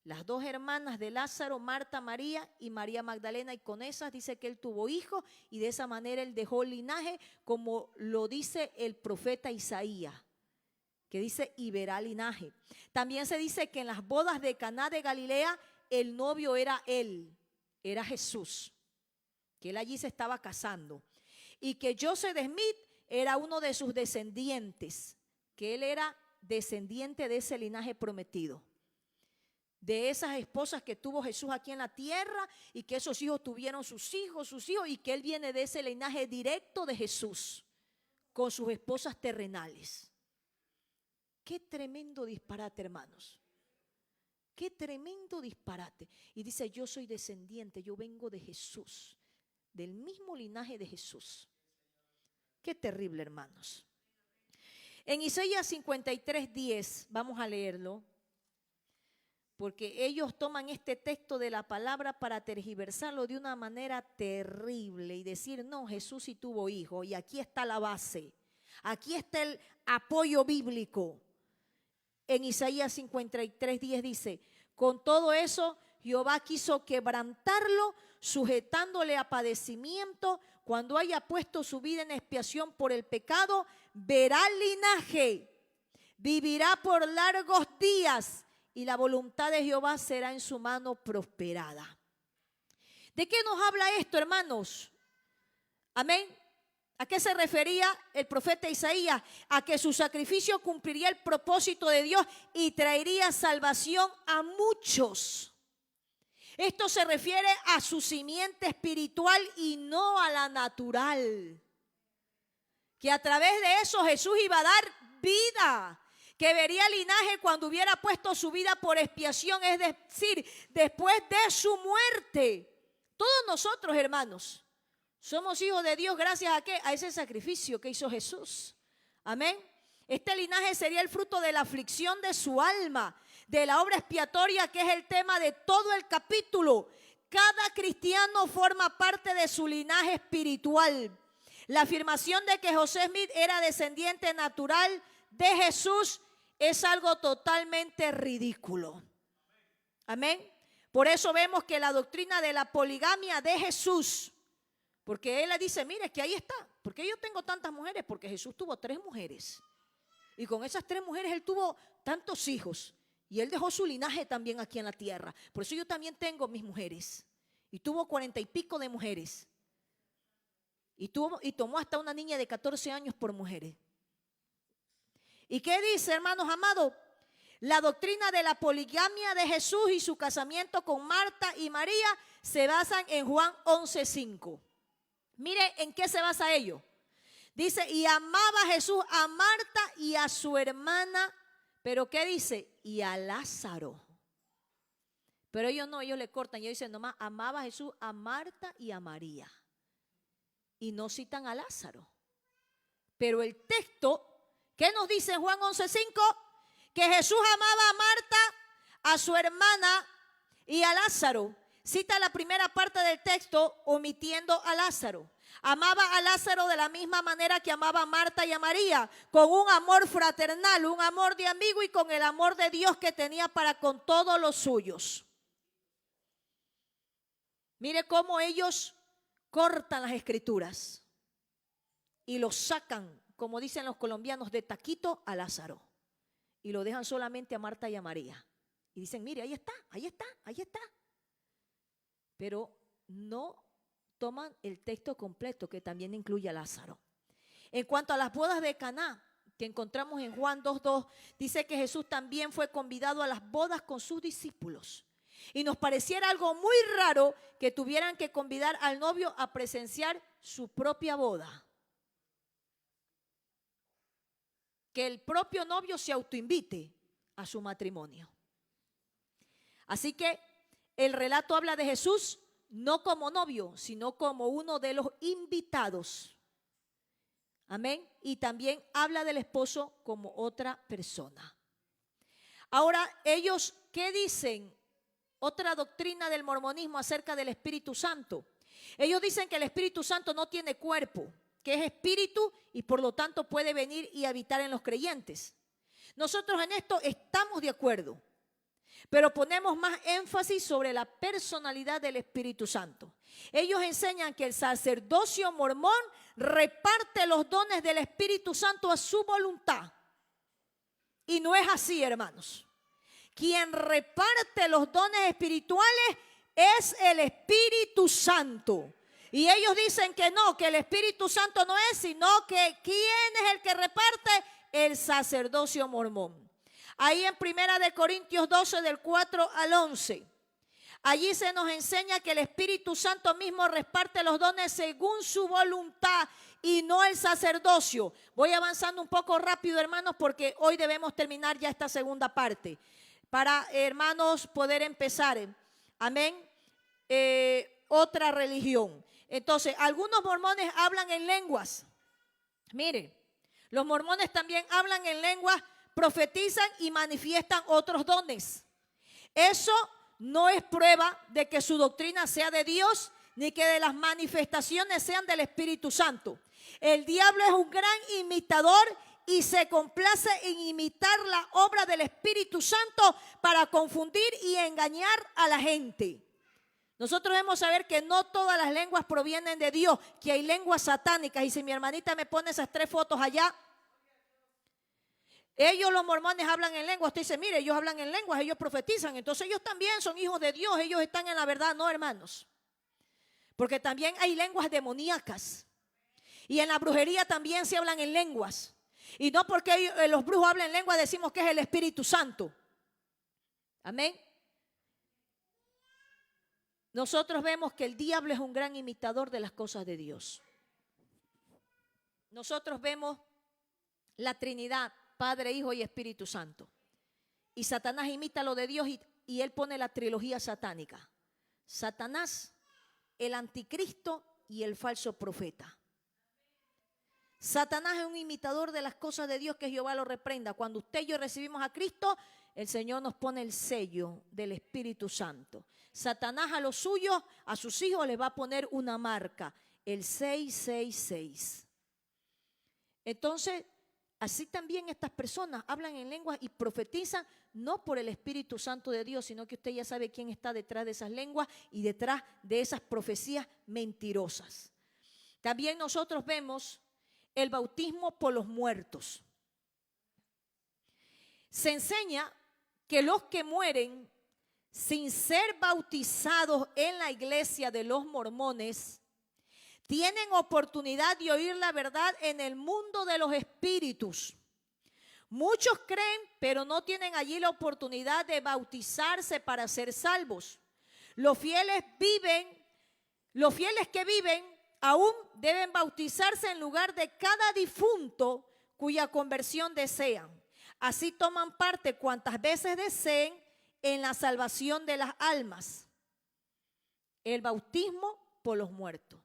Las 2 hermanas de Lázaro, Marta, María y María Magdalena, y con esas dice que él tuvo hijos y de esa manera él dejó linaje, como lo dice el profeta Isaías, que dice: y verá linaje. También se dice que en las bodas de Caná de Galilea el novio era él, era Jesús. que él allí se estaba casando, y que Joseph Smith era uno de sus descendientes, que él era descendiente de ese linaje prometido, de esas esposas que tuvo Jesús aquí en la tierra, y que esos hijos tuvieron sus hijos, y que él viene de ese linaje directo de Jesús, con sus esposas terrenales. Qué tremendo disparate, hermanos. Qué tremendo disparate. Y dice, yo soy descendiente, yo vengo de Jesús, del mismo linaje de Jesús. Qué terrible, hermanos. En Isaías 53:10, vamos a leerlo, porque ellos toman este texto de la palabra para tergiversarlo de una manera terrible y decir, no, Jesús sí tuvo hijo, y aquí está la base, aquí está el apoyo bíblico. En Isaías 53:10 dice, con todo eso Jehová quiso quebrantarlo, sujetándole a padecimiento. Cuando haya puesto su vida en expiación por el pecado, verá el linaje, vivirá por largos días, y la voluntad de Jehová será en su mano prosperada. ¿De qué nos habla esto, hermanos? Amén. ¿A qué se refería el profeta Isaías? A que su sacrificio cumpliría el propósito de Dios y traería salvación a muchos. Esto se refiere a su simiente espiritual y no a la natural. Que a través de eso Jesús iba a dar vida. Que vería el linaje cuando hubiera puesto su vida por expiación, es decir, después de su muerte. Todos nosotros, hermanos, somos hijos de Dios gracias a ¿qué? A ese sacrificio que hizo Jesús. Amén. Este linaje sería el fruto de la aflicción de su alma, de la obra expiatoria, que es el tema de todo el capítulo. Cada cristiano forma parte de su linaje espiritual. La afirmación de que José Smith era descendiente natural de Jesús es algo totalmente ridículo. Amén. Por eso vemos que la doctrina de la poligamia de Jesús, porque él le dice, mire, es que ahí está. ¿Por qué yo tengo tantas mujeres? Porque Jesús tuvo 3 mujeres. Y con esas 3 mujeres él tuvo tantos hijos. Y él dejó su linaje también aquí en la tierra. Por eso yo también tengo mis mujeres. Y tuvo 40 y pico de mujeres. Y tomó hasta una niña de 14 años por mujeres. ¿Y qué dice, hermanos amados? La doctrina de la poligamia de Jesús y su casamiento con Marta y María se basan en Juan 11:5. Mire en qué se basa ello. Dice, y amaba Jesús a Marta y a su hermana, pero ¿qué dice? Y a Lázaro. Pero ellos no, ellos le cortan, ellos dicen nomás, amaba Jesús a Marta y a María. Y no citan a Lázaro. Pero el texto, ¿qué nos dice en Juan 11:5? Que Jesús amaba a Marta, a su hermana y a Lázaro. Cita la primera parte del texto omitiendo a Lázaro. Amaba a Lázaro de la misma manera que amaba a Marta y a María, con un amor fraternal, un amor de amigo y con el amor de Dios que tenía para con todos los suyos. Mire cómo ellos cortan las escrituras y los sacan, como dicen los colombianos, de taquito a Lázaro. Y lo dejan solamente a Marta y a María. Y dicen, mire, ahí está, ahí está, ahí está. Pero no toman el texto completo, que también incluye a Lázaro. En cuanto a las bodas de Caná, que encontramos en Juan 2:2, dice que Jesús también fue convidado a las bodas con sus discípulos. Y nos pareciera algo muy raro que tuvieran que convidar al novio a presenciar su propia boda. Que el propio novio se autoinvite a su matrimonio. Así que el relato habla de Jesús no como novio, sino como uno de los invitados. Amén. Y también habla del esposo como otra persona. Ahora, ellos, ¿qué dicen? Otra doctrina del mormonismo acerca del Espíritu Santo. Ellos dicen que el Espíritu Santo no tiene cuerpo, que es espíritu y por lo tanto puede venir y habitar en los creyentes. Nosotros en esto estamos de acuerdo, pero ponemos más énfasis sobre la personalidad del Espíritu Santo. Ellos enseñan que el sacerdocio mormón reparte los dones del Espíritu Santo a su voluntad. Y no es así, hermanos. Quien reparte los dones espirituales es el Espíritu Santo. Y ellos dicen que no, que el Espíritu Santo no es, sino que ¿quién es el que reparte? El sacerdocio mormón. Ahí en 1 Corintios 12 del 4 al 11. Allí se nos enseña que el Espíritu Santo mismo reparte los dones según su voluntad y no el sacerdocio. Voy avanzando un poco rápido, hermanos, porque hoy debemos terminar ya esta segunda parte. Para, hermanos, poder empezar. Amén. Otra religión. Entonces, algunos mormones hablan en lenguas. Mire, los mormones también hablan en lenguas, profetizan y manifiestan otros dones. Eso no es prueba de que su doctrina sea de Dios, ni que de las manifestaciones sean del Espíritu Santo. El diablo es un gran imitador y se complace en imitar la obra del Espíritu Santo para confundir y engañar a la gente. Nosotros debemos saber que no todas las lenguas provienen de Dios, que hay lenguas satánicas. Y si mi hermanita me pone esas 3 fotos allá, ellos los mormones hablan en lenguas. Usted dice, mire, ellos hablan en lenguas, ellos profetizan. Entonces ellos también son hijos de Dios, ellos están en la verdad, no, hermanos. Porque también hay lenguas demoníacas. Y en la brujería también se hablan en lenguas. Y no porque los brujos hablan en lenguas decimos que es el Espíritu Santo. Amén. Nosotros vemos que el diablo es un gran imitador de las cosas de Dios. Nosotros vemos la Trinidad, Padre, Hijo y Espíritu Santo. Y Satanás imita lo de Dios y él pone la trilogía satánica. Satanás, el anticristo y el falso profeta. Satanás es un imitador de las cosas de Dios, que Jehová lo reprenda. Cuando usted y yo recibimos a Cristo, el Señor nos pone el sello del Espíritu Santo. Satanás a los suyos, a sus hijos, les va a poner una marca, el 666. Entonces, así también estas personas hablan en lenguas y profetizan, no por el Espíritu Santo de Dios, sino que usted ya sabe quién está detrás de esas lenguas y detrás de esas profecías mentirosas. También nosotros vemos el bautismo por los muertos. Se enseña que los que mueren sin ser bautizados en la iglesia de los mormones tienen oportunidad de oír la verdad en el mundo de los espíritus. Muchos creen, pero no tienen allí la oportunidad de bautizarse para ser salvos. Los fieles que viven aún deben bautizarse en lugar de cada difunto cuya conversión desean. Así toman parte cuantas veces deseen en la salvación de las almas. El bautismo por los muertos.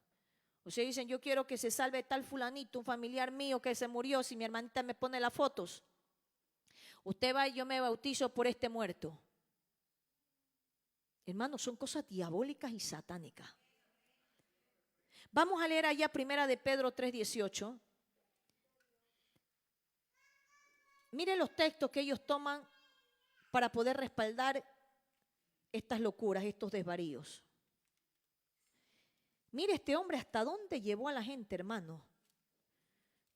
Ustedes dicen, yo quiero que se salve tal fulanito, un familiar mío que se murió. Si mi hermanita me pone las fotos, usted va y yo me bautizo por este muerto. Hermanos, son cosas diabólicas y satánicas. Vamos a leer allá 1 de Pedro 3:18. Miren los textos que ellos toman para poder respaldar estas locuras, estos desvaríos. Mire este hombre hasta dónde llevó a la gente, hermano.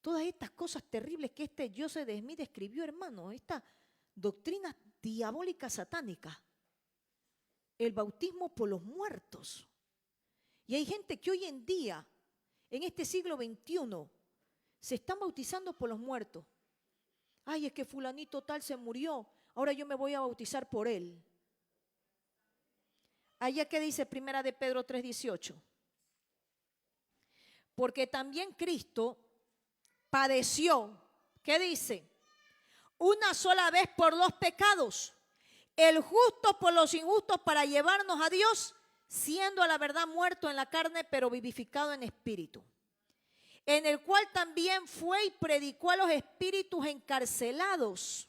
Todas estas cosas terribles que Joseph Smith escribió, hermano. Esta doctrina diabólica satánica. El bautismo por los muertos. Y hay gente que hoy en día, en este siglo XXI, se están bautizando por los muertos. Ay, es que fulanito tal se murió, ahora yo me voy a bautizar por él. Allá que dice 1 de Pedro 3:18. Porque también Cristo padeció, ¿qué dice? Una sola vez por los pecados, el justo por los injustos, para llevarnos a Dios, siendo a la verdad muerto en la carne, pero vivificado en espíritu. En el cual también fue y predicó a los espíritus encarcelados,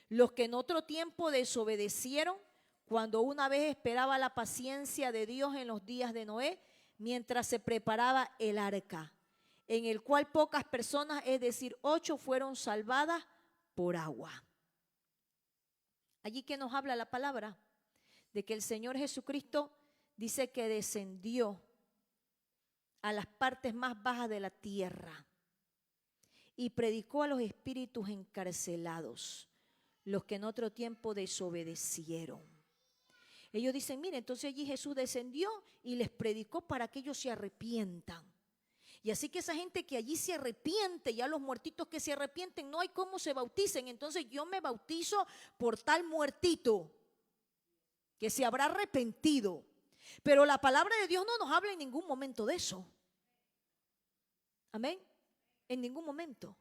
los que en otro tiempo desobedecieron, cuando una vez esperaba la paciencia de Dios en los días de Noé, mientras se preparaba el arca, en el cual pocas personas, es decir, 8, fueron salvadas por agua. Allí que nos habla la palabra de que el Señor Jesucristo dice que descendió a las partes más bajas de la tierra y predicó a los espíritus encarcelados, los que en otro tiempo desobedecieron. Ellos dicen, mire, entonces allí Jesús descendió y les predicó para que ellos se arrepientan. Y así que esa gente que allí se arrepiente, ya los muertitos que se arrepienten, no hay cómo se bauticen. Entonces yo me bautizo por tal muertito que se habrá arrepentido. Pero la palabra de Dios no nos habla en ningún momento de eso. Amén. En ningún momento.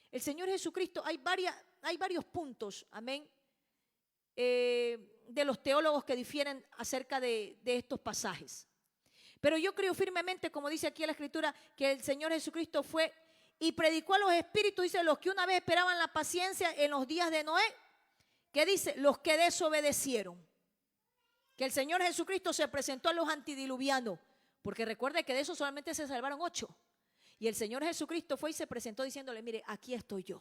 El Señor Jesucristo, hay varios puntos, amén, de los teólogos que difieren acerca de estos pasajes. Pero yo creo firmemente, como dice aquí en la Escritura, que el Señor Jesucristo fue y predicó a los espíritus, dice, los que una vez esperaban la paciencia en los días de Noé. ¿Qué dice? Los que desobedecieron. Que el Señor Jesucristo se presentó a los antidiluvianos, porque recuerde que de eso solamente se salvaron 8. Y el Señor Jesucristo fue y se presentó diciéndole, mire, aquí estoy yo.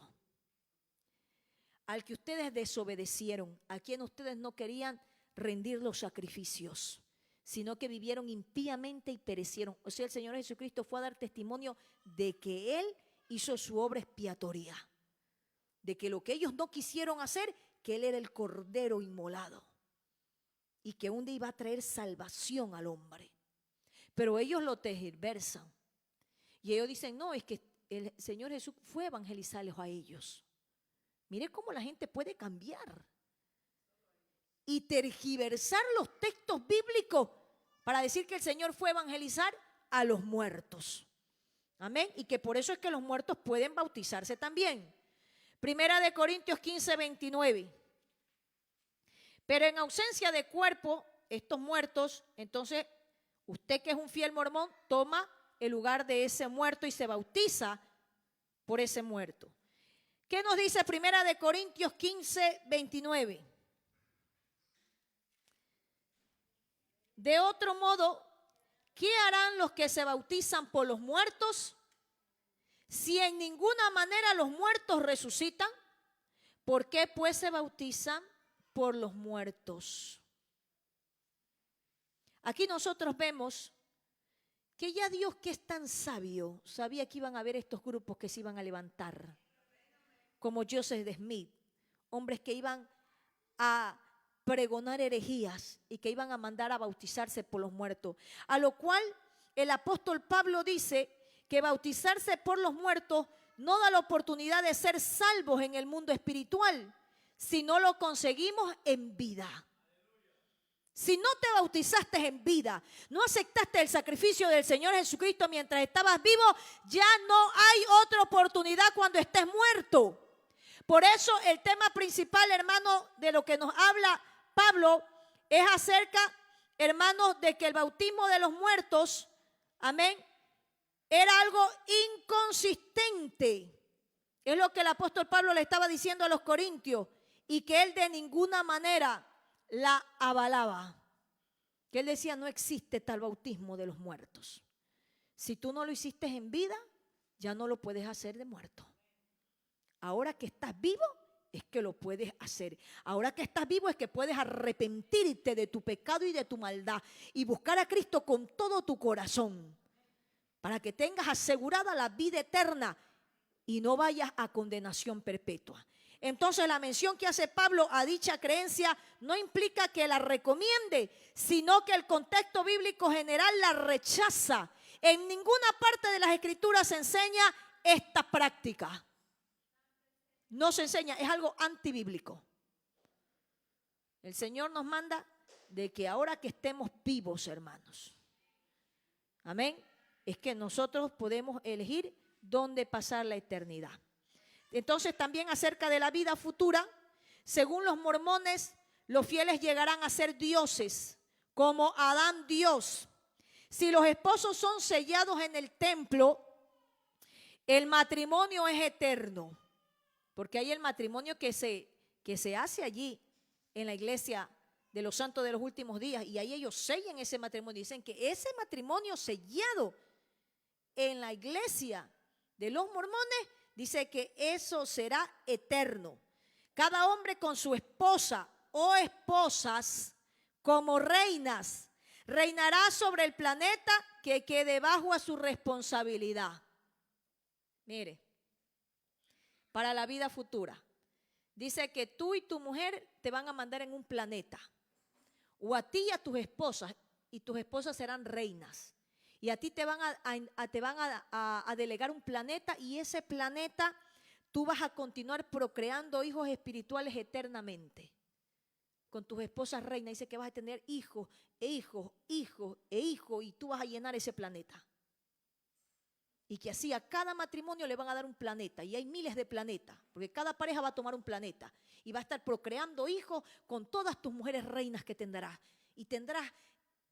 Al que ustedes desobedecieron, a quien ustedes no querían rendir los sacrificios, sino que vivieron impíamente y perecieron. O sea, el Señor Jesucristo fue a dar testimonio de que Él hizo su obra expiatoria, de que lo que ellos no quisieron hacer, que Él era el cordero inmolado y que un día iba a traer salvación al hombre. Pero ellos lo tergiversan y ellos dicen, no, es que el Señor Jesús fue a evangelizarles a ellos. Mire cómo la gente puede cambiar y tergiversar los textos bíblicos para decir que el Señor fue a evangelizar a los muertos. Amén. Y que por eso es que los muertos pueden bautizarse también. Primera de Corintios 15, 29. Pero en ausencia de cuerpo, estos muertos, entonces usted que es un fiel mormón, toma el lugar de ese muerto y se bautiza por ese muerto. ¿Qué nos dice Primera de Corintios 15, 29? De otro modo, ¿qué harán los que se bautizan por los muertos? Si en ninguna manera los muertos resucitan, ¿por qué pues se bautizan por los muertos? Aquí nosotros vemos que ya Dios, que es tan sabio, sabía que iban a haber estos grupos que se iban a levantar, como Joseph Smith, hombres que iban a pregonar herejías y que iban a mandar a bautizarse por los muertos. A lo cual el apóstol Pablo dice que bautizarse por los muertos no da la oportunidad de ser salvos en el mundo espiritual, si no lo conseguimos en vida. Si no te bautizaste en vida, no aceptaste el sacrificio del Señor Jesucristo mientras estabas vivo, ya no hay otra oportunidad cuando estés muerto. Por eso el tema principal, hermano, de lo que nos habla Pablo es acerca, hermanos, de que el bautismo de los muertos, amén, era algo inconsistente. Es lo que el apóstol Pablo le estaba diciendo a los corintios y que él de ninguna manera la avalaba. Que él decía, no existe tal bautismo de los muertos. Si tú no lo hiciste en vida, ya no lo puedes hacer de muerto. Ahora que estás vivo, es que lo puedes hacer. Ahora que estás vivo es que puedes arrepentirte de tu pecado y de tu maldad y buscar a Cristo con todo tu corazón para que tengas asegurada la vida eterna y no vayas a condenación perpetua. Entonces la mención que hace Pablo a dicha creencia no implica que la recomiende, sino que el contexto bíblico general la rechaza. En ninguna parte de las Escrituras se enseña esta práctica. No se enseña, es algo antibíblico. El Señor nos manda de que ahora que estemos vivos, hermanos, amén, es que nosotros podemos elegir dónde pasar la eternidad. Entonces también acerca de la vida futura, según los mormones, los fieles llegarán a ser dioses, como Adán Dios. Si los esposos son sellados en el templo, el matrimonio es eterno. Porque hay el matrimonio que se hace allí en la iglesia de los santos de los últimos días. Y ahí ellos sellan ese matrimonio. Dicen que ese matrimonio sellado en la iglesia de los mormones, dice que eso será eterno. Cada hombre con su esposa o esposas como reinas reinará sobre el planeta que quede bajo a su responsabilidad. Mire. Para la vida futura. Dice que tú y tu mujer te van a mandar en un planeta. o a ti y a tus esposas, y tus esposas serán reinas. Y a ti te van a delegar un planeta, y ese planeta tú vas a continuar procreando hijos espirituales eternamente. Con tus esposas reinas, dice que vas a tener hijos e hijos, hijos e hijos, y tú vas a llenar ese planeta. Y que así a cada matrimonio le van a dar un planeta, y hay miles de planetas, porque cada pareja va a tomar un planeta y va a estar procreando hijos con todas tus mujeres reinas que tendrás, y tendrás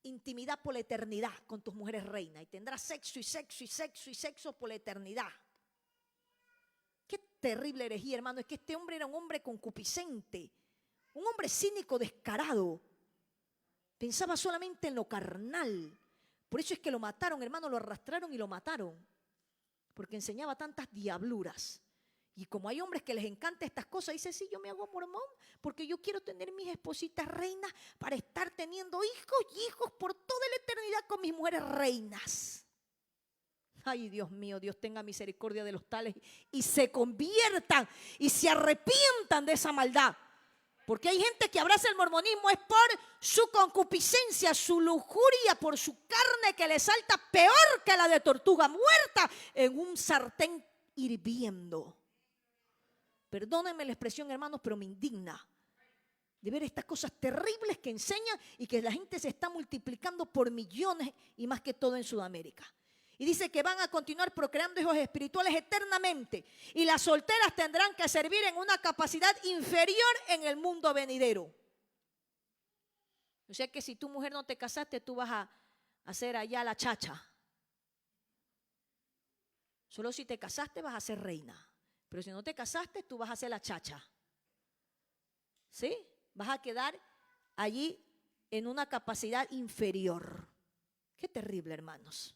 intimidad por la eternidad con tus mujeres reinas, y tendrás sexo y sexo y sexo y sexo por la eternidad. Qué terrible herejía, hermano. Es que este hombre era un hombre concupiscente, un hombre cínico, descarado. Pensaba solamente en lo carnal. Por eso es que lo mataron, hermano, lo arrastraron y lo mataron, porque enseñaba tantas diabluras. Y como hay hombres que les encanta estas cosas, dice, sí, yo me hago mormón porque yo quiero tener mis espositas reinas para estar teniendo hijos y hijos por toda la eternidad con mis mujeres reinas. Ay, Dios mío, Dios tenga misericordia de los tales y se conviertan y se arrepientan de esa maldad. Porque hay gente que abraza el mormonismo es por su concupiscencia, su lujuria, por su carne que le salta peor que la de tortuga muerta en un sartén hirviendo. Perdónenme la expresión, hermanos, pero me indigna de ver estas cosas terribles que enseñan y que la gente se está multiplicando por millones, y más que todo en Sudamérica. Y dice que van a continuar procreando hijos espirituales eternamente, y las solteras tendrán que servir en una capacidad inferior en el mundo venidero. O sea que si tu mujer no te casaste, tú vas a hacer allá la chacha. Solo si te casaste vas a ser reina. Pero si no te casaste, tú vas a hacer la chacha. ¿Sí? Vas a quedar allí en una capacidad inferior. Qué terrible, hermanos.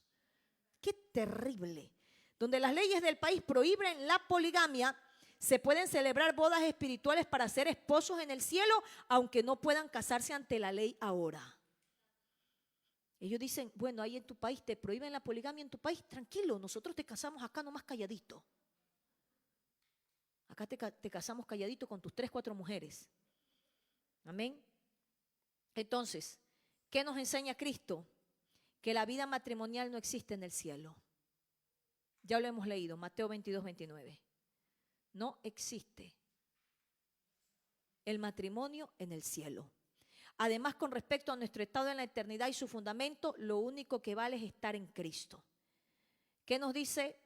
Qué terrible. Donde las leyes del país prohíben la poligamia, se pueden celebrar bodas espirituales para ser esposos en el cielo, aunque no puedan casarse ante la ley ahora. Ellos dicen, bueno, ahí en tu país te prohíben la poligamia, en tu país, tranquilo, nosotros te casamos acá nomás calladito. Acá te casamos calladito con tus 3, 4 mujeres. Amén. Entonces, ¿qué nos enseña Cristo? Que la vida matrimonial no existe en el cielo. Ya lo hemos leído, Mateo 22, 29. No existe el matrimonio en el cielo. Además, con respecto a nuestro estado en la eternidad y su fundamento, lo único que vale es estar en Cristo. ¿Qué nos dice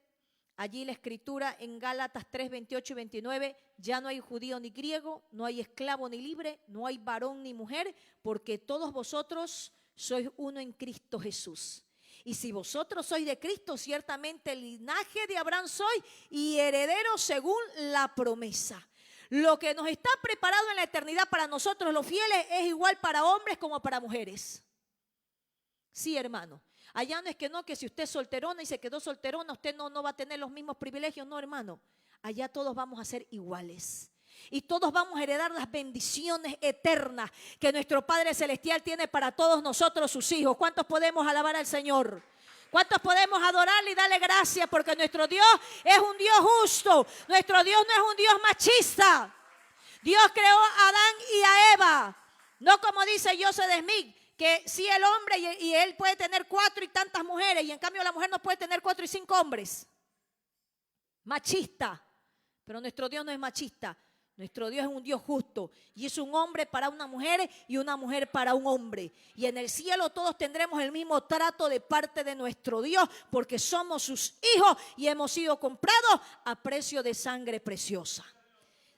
allí la Escritura en Gálatas 3, 28 y 29? Ya no hay judío ni griego, no hay esclavo ni libre, no hay varón ni mujer, porque todos vosotros sois uno en Cristo Jesús. Y si vosotros sois de Cristo, ciertamente el linaje de Abraham sois y herederos según la promesa. Lo que nos está preparado en la eternidad para nosotros los fieles es igual para hombres como para mujeres. Sí, hermano. Allá no es que si usted es solterona y se quedó solterona, usted no va a tener los mismos privilegios. No, hermano. Allá todos vamos a ser iguales. Y todos vamos a heredar las bendiciones eternas que nuestro Padre Celestial tiene para todos nosotros, sus hijos. ¿Cuántos podemos alabar al Señor? ¿Cuántos podemos adorarle y darle gracias? Porque nuestro Dios es un Dios justo. Nuestro Dios no es un Dios machista. Dios creó a Adán y a Eva. No como dice Joseph Smith, que sí el hombre y él puede tener 4 y tantas mujeres, y en cambio la mujer no puede tener 4 y 5 hombres. Machista. Pero nuestro Dios no es machista. Nuestro Dios es un Dios justo, y es un hombre para una mujer y una mujer para un hombre. Y en el cielo todos tendremos el mismo trato de parte de nuestro Dios, porque somos sus hijos y hemos sido comprados a precio de sangre preciosa.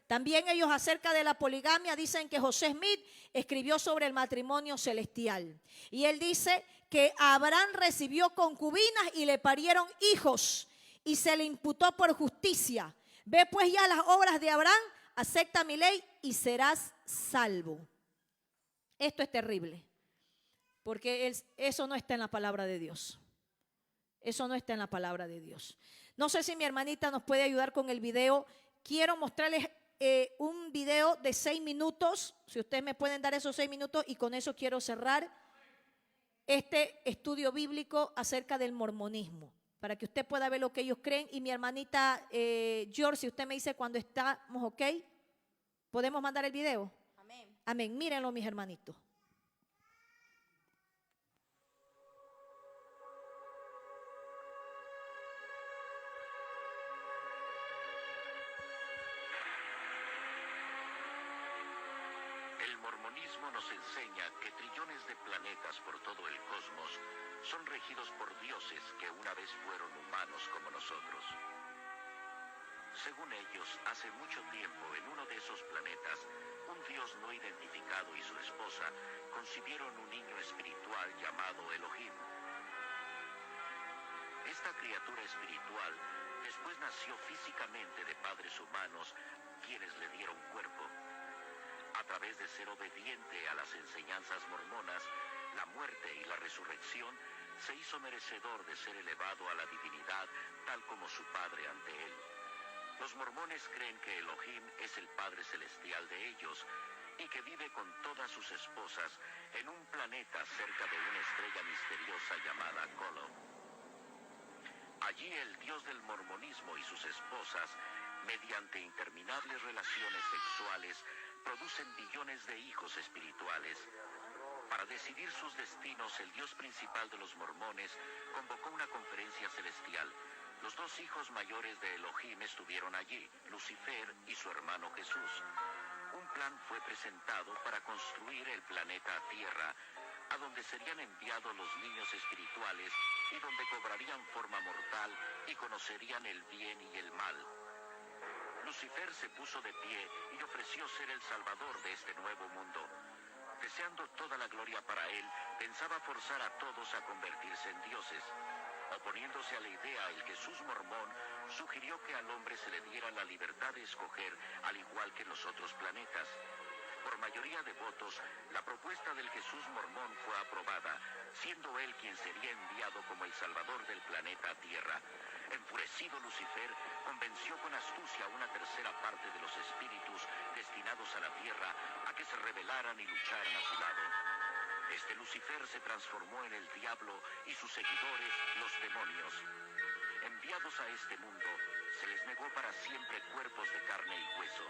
También ellos acerca de la poligamia dicen que José Smith escribió sobre el matrimonio celestial. Y él dice que Abraham recibió concubinas y le parieron hijos y se le imputó por justicia. Ve pues ya las obras de Abraham, acepta mi ley y serás salvo. Esto es terrible, porque eso no está en la palabra de Dios. Eso no está en la palabra de Dios. No sé si mi hermanita nos puede ayudar con el video. Quiero mostrarles un video de 6 minutos. Si ustedes me pueden dar esos 6 minutos, y con eso quiero cerrar este estudio bíblico acerca del mormonismo, para que usted pueda ver lo que ellos creen. Y mi hermanita George, si usted me dice cuando estamos ok, ¿podemos mandar el video? Amén. Amén. Mírenlo, mis hermanitos. mormonismo nos enseña que trillones de planetas por todo el cosmos son regidos por dioses que una vez fueron humanos como nosotros. Según ellos, hace mucho tiempo en uno de esos planetas, un dios no identificado y su esposa concibieron un niño espiritual llamado Elohim. Esta criatura espiritual después nació físicamente de padres humanos, quienes le dieron cuerpo. A través de ser obediente a las enseñanzas mormonas, la muerte y la resurrección, se hizo merecedor de ser elevado a la divinidad, tal como su padre ante él. Los mormones creen que Elohim es el Padre Celestial de ellos y que vive con todas sus esposas en un planeta cerca de una estrella misteriosa llamada Kolob. Allí el Dios del mormonismo y sus esposas, mediante interminables relaciones sexuales, producen billones de hijos espirituales. Para decidir sus destinos, el Dios principal de los mormones convocó una conferencia celestial. Los dos hijos mayores de Elohim estuvieron allí, Lucifer y su hermano Jesús. Un plan fue presentado para construir el planeta Tierra, a donde serían enviados los niños espirituales y donde cobrarían forma mortal y conocerían el bien y el mal. Lucifer se puso de pie y ofreció ser el salvador de este nuevo mundo. Deseando toda la gloria para él, pensaba forzar a todos a convertirse en dioses. Oponiéndose a la idea, el Jesús mormón sugirió que al hombre se le diera la libertad de escoger, al igual que en los otros planetas. Por mayoría de votos, la propuesta del Jesús mormón fue aprobada, siendo él quien sería enviado como el salvador del planeta Tierra. Enfurecido, Lucifer convenció con astucia a una tercera parte de los espíritus destinados a la Tierra a que se rebelaran y lucharan a su lado. Este Lucifer se transformó en el diablo y sus seguidores, los demonios. Enviados a este mundo, se les negó para siempre cuerpos de carne y hueso.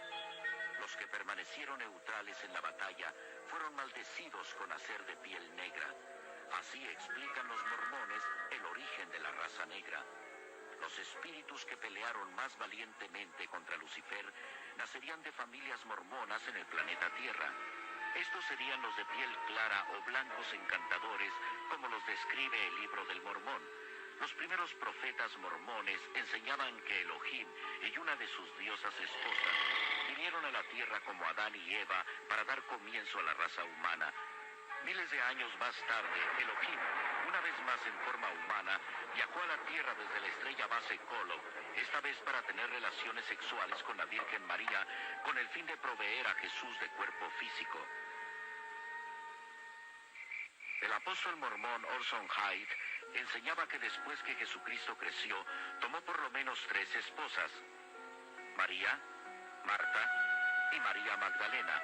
Los que permanecieron neutrales en la batalla fueron maldecidos con hacer de piel negra. Así explican los mormones el origen de la raza negra. Los espíritus que pelearon más valientemente contra Lucifer nacerían de familias mormonas en el planeta Tierra. Estos serían los de piel clara o blancos encantadores, como los describe el libro del Mormón. Los primeros profetas mormones enseñaban que Elohim y una de sus diosas esposas vinieron a la tierra como Adán y Eva para dar comienzo a la raza humana. Miles de años más tarde, Elohim, una vez más en forma humana, viajó a la tierra desde la estrella base Kolob, esta vez para tener relaciones sexuales con la Virgen María, con el fin de proveer a Jesús de cuerpo físico. El apóstol mormón Orson Hyde enseñaba que después que Jesucristo creció, tomó por lo menos 3 esposas: María, Marta y María Magdalena.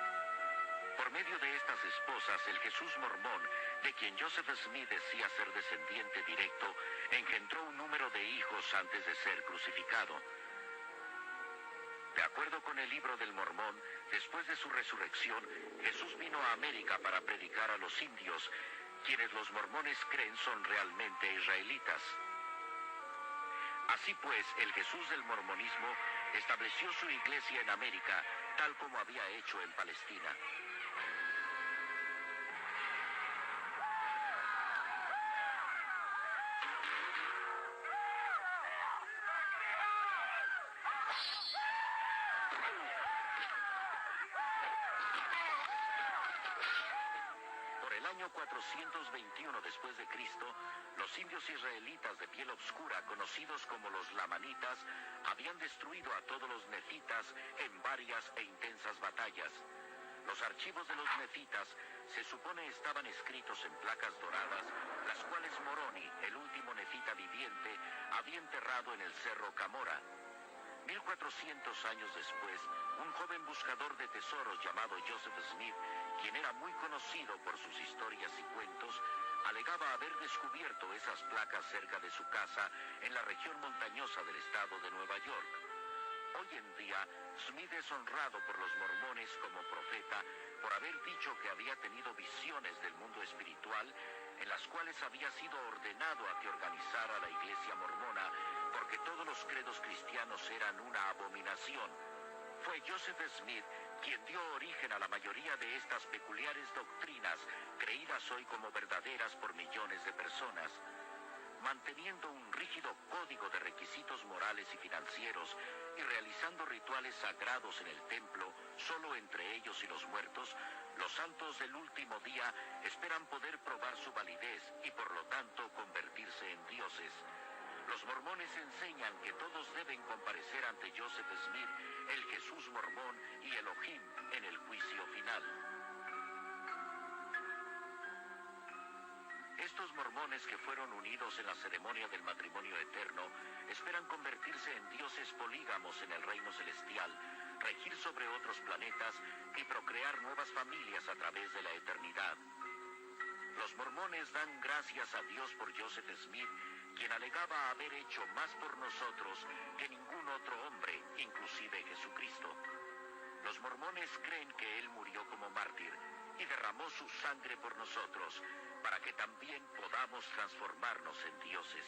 Por medio de estas esposas, el Jesús mormón, de quien Joseph Smith decía ser descendiente directo, engendró un número de hijos antes de ser crucificado. De acuerdo con el libro del Mormón, después de su resurrección, Jesús vino a América para predicar a los indios, quienes los mormones creen son realmente israelitas. Así pues, el Jesús del mormonismo estableció su iglesia en América, tal como había hecho en Palestina. Año 421 después de Cristo, los indios israelitas de piel oscura, conocidos como los lamanitas, habían destruido a todos los nefitas en varias e intensas batallas. Los archivos de los nefitas se supone estaban escritos en placas doradas, las cuales Moroni, el último nefita viviente, había enterrado en el cerro Camora. 1400 años después, un joven buscador de tesoros llamado Joseph Smith, quien era muy conocido por sus historias y cuentos, alegaba haber descubierto esas placas cerca de su casa en la región montañosa del estado de Nueva York. Hoy en día, Smith es honrado por los mormones como profeta por haber dicho que había tenido visiones del mundo espiritual, en las cuales había sido ordenado a que organizara la iglesia mormona, porque todos los credos cristianos eran una abominación. Fue Joseph Smith quien dio origen a la mayoría de estas peculiares doctrinas, creídas hoy como verdaderas por millones de personas, manteniendo un rígido código de requisitos morales y financieros y realizando rituales sagrados en el templo, solo entre ellos y los muertos, los santos del último día esperan poder probar su validez y por lo tanto convertirse en dioses. Los mormones enseñan que todos deben comparecer ante Joseph Smith, el Jesús mormón y Elohim en el juicio final. Estos mormones que fueron unidos en la ceremonia del matrimonio eterno esperan convertirse en dioses polígamos en el reino celestial, regir sobre otros planetas y procrear nuevas familias a través de la eternidad. Los mormones dan gracias a Dios por Joseph Smith, quien alegaba haber hecho más por nosotros que ningún otro hombre, inclusive Jesucristo. Los mormones creen que él murió como mártir y derramó su sangre por nosotros, para que también podamos transformarnos en dioses.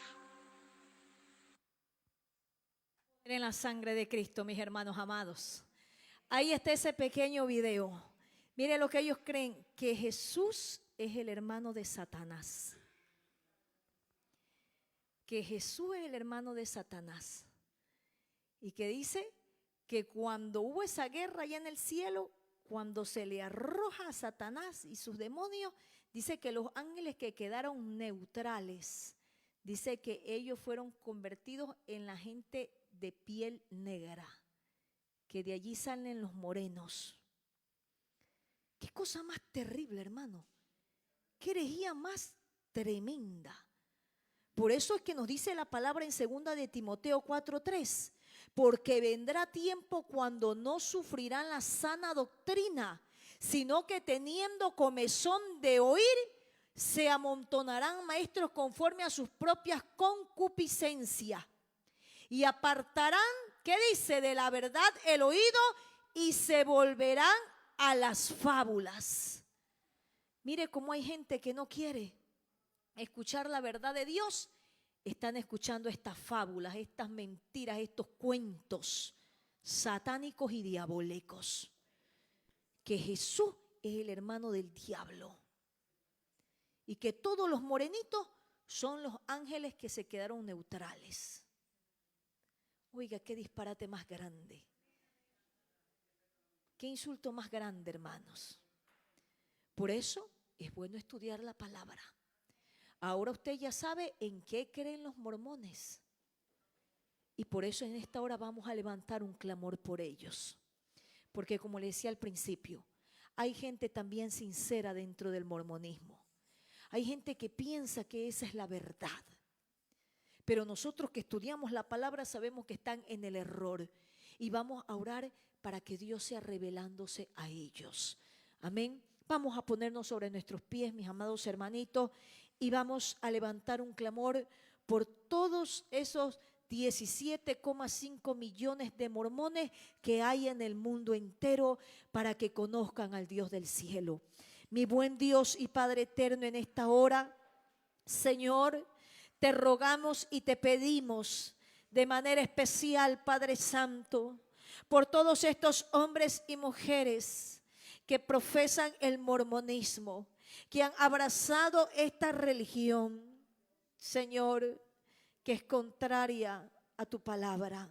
En la sangre de Cristo, mis hermanos amados. Ahí está ese pequeño video. Mire lo que ellos creen, que Jesús es el hermano de Satanás. Que Jesús es el hermano de Satanás. Y que dice que cuando hubo esa guerra allá en el cielo, cuando se le arroja a Satanás y sus demonios, dice que los ángeles que quedaron neutrales, dice que ellos fueron convertidos en la gente de piel negra, que de allí salen los morenos. Qué cosa más terrible, hermano. Qué herejía más tremenda. Por eso es que nos dice la palabra en 2 de Timoteo 4:3, porque vendrá tiempo cuando no sufrirán la sana doctrina, sino que teniendo comezón de oír, se amontonarán maestros conforme a sus propias concupiscencias y apartarán, ¿qué dice? De la verdad el oído y se volverán a las fábulas. Mire cómo hay gente que no quiere escuchar la verdad de Dios, están escuchando estas fábulas, estas mentiras, estos cuentos satánicos y diabólicos. Que Jesús es el hermano del diablo y que todos los morenitos son los ángeles que se quedaron neutrales. Oiga, qué disparate más grande. Qué insulto más grande, hermanos. Por eso es bueno estudiar la palabra. Ahora usted ya sabe en qué creen los mormones. Y por eso en esta hora vamos a levantar un clamor por ellos. Porque como le decía al principio, hay gente también sincera dentro del mormonismo. Hay gente que piensa que esa es la verdad. Pero nosotros que estudiamos la palabra sabemos que están en el error. Y vamos a orar para que Dios sea revelándose a ellos. Amén. Vamos a ponernos sobre nuestros pies, mis amados hermanitos, y vamos a levantar un clamor por todos esos 17,5 millones de mormones que hay en el mundo entero para que conozcan al Dios del cielo. Mi buen Dios y Padre eterno, en esta hora, Señor, te rogamos y te pedimos de manera especial, Padre Santo, por todos estos hombres y mujeres que profesan el mormonismo, que han abrazado esta religión, Señor, que es contraria a tu palabra,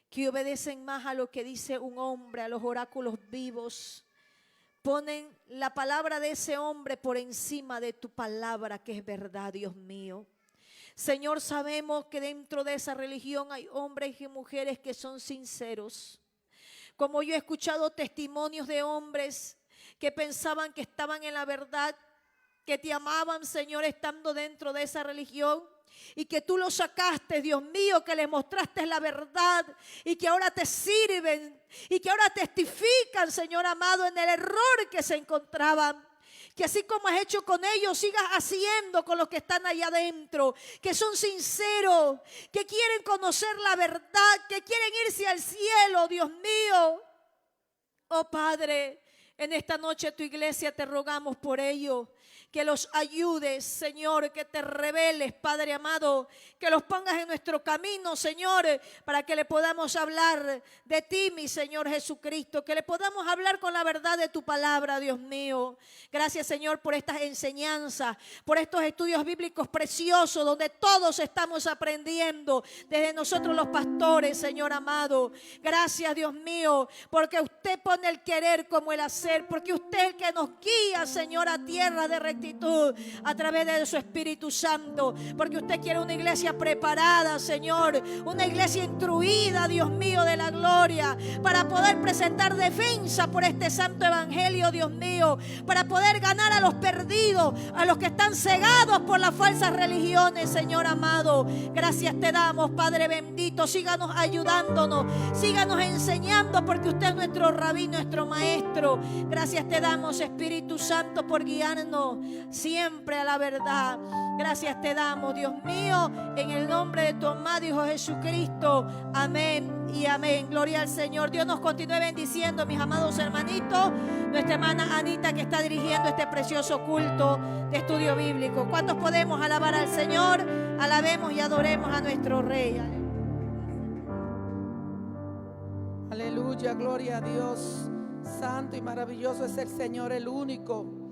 que obedecen más a lo que dice un hombre, a los oráculos vivos, ponen la palabra de ese hombre por encima de tu palabra, que es verdad, Dios mío. Señor, sabemos que dentro de esa religión hay hombres y mujeres que son sinceros. Como yo he escuchado testimonios de hombres que pensaban que estaban en la verdad, que te amaban, Señor, estando dentro de esa religión, y que tú los sacaste, Dios mío, que les mostraste la verdad y que ahora te sirven y que ahora testifican, Señor amado, en el error que se encontraban. Que así como has hecho con ellos, sigas haciendo con los que están allá adentro, que son sinceros, que quieren conocer la verdad, que quieren irse al cielo, Dios mío. Oh Padre, En esta noche tu iglesia te rogamos por ello, que los ayudes, Señor, que te reveles, Padre amado, que los pongas en nuestro camino, Señor, para que le podamos hablar de ti, mi Señor Jesucristo, que le podamos hablar con la verdad de tu palabra, Dios mío. Gracias, Señor, por estas enseñanzas, por estos estudios bíblicos preciosos, donde todos estamos aprendiendo, desde nosotros los pastores, Señor amado. Gracias, Dios mío, porque usted pone el querer como el hacer, porque usted es el que nos guía, Señor, a tierra de rectitud a través de su Espíritu Santo, porque usted quiere una iglesia preparada, Señor, una iglesia instruida, Dios mío, de la gloria, para poder presentar defensa por este santo evangelio, Dios mío, para poder ganar a los perdidos, a los que están cegados por las falsas religiones, Señor amado. Gracias te damos, Padre bendito. Síganos ayudándonos, síganos enseñando, porque usted es nuestro rabí, nuestro maestro. Gracias te damos, Espíritu Santo, por guiarnos siempre a la verdad. Gracias te damos, Dios mío, en el nombre de tu amado Hijo Jesucristo. Amén y amén. Gloria al Señor. Dios nos continúe bendiciendo, mis amados hermanitos. Nuestra hermana Anita, que está dirigiendo este precioso culto de estudio bíblico. ¿Cuántos podemos alabar al Señor? Alabemos y adoremos a nuestro Rey. Aleluya, gloria a Dios. Santo y maravilloso es el Señor, el único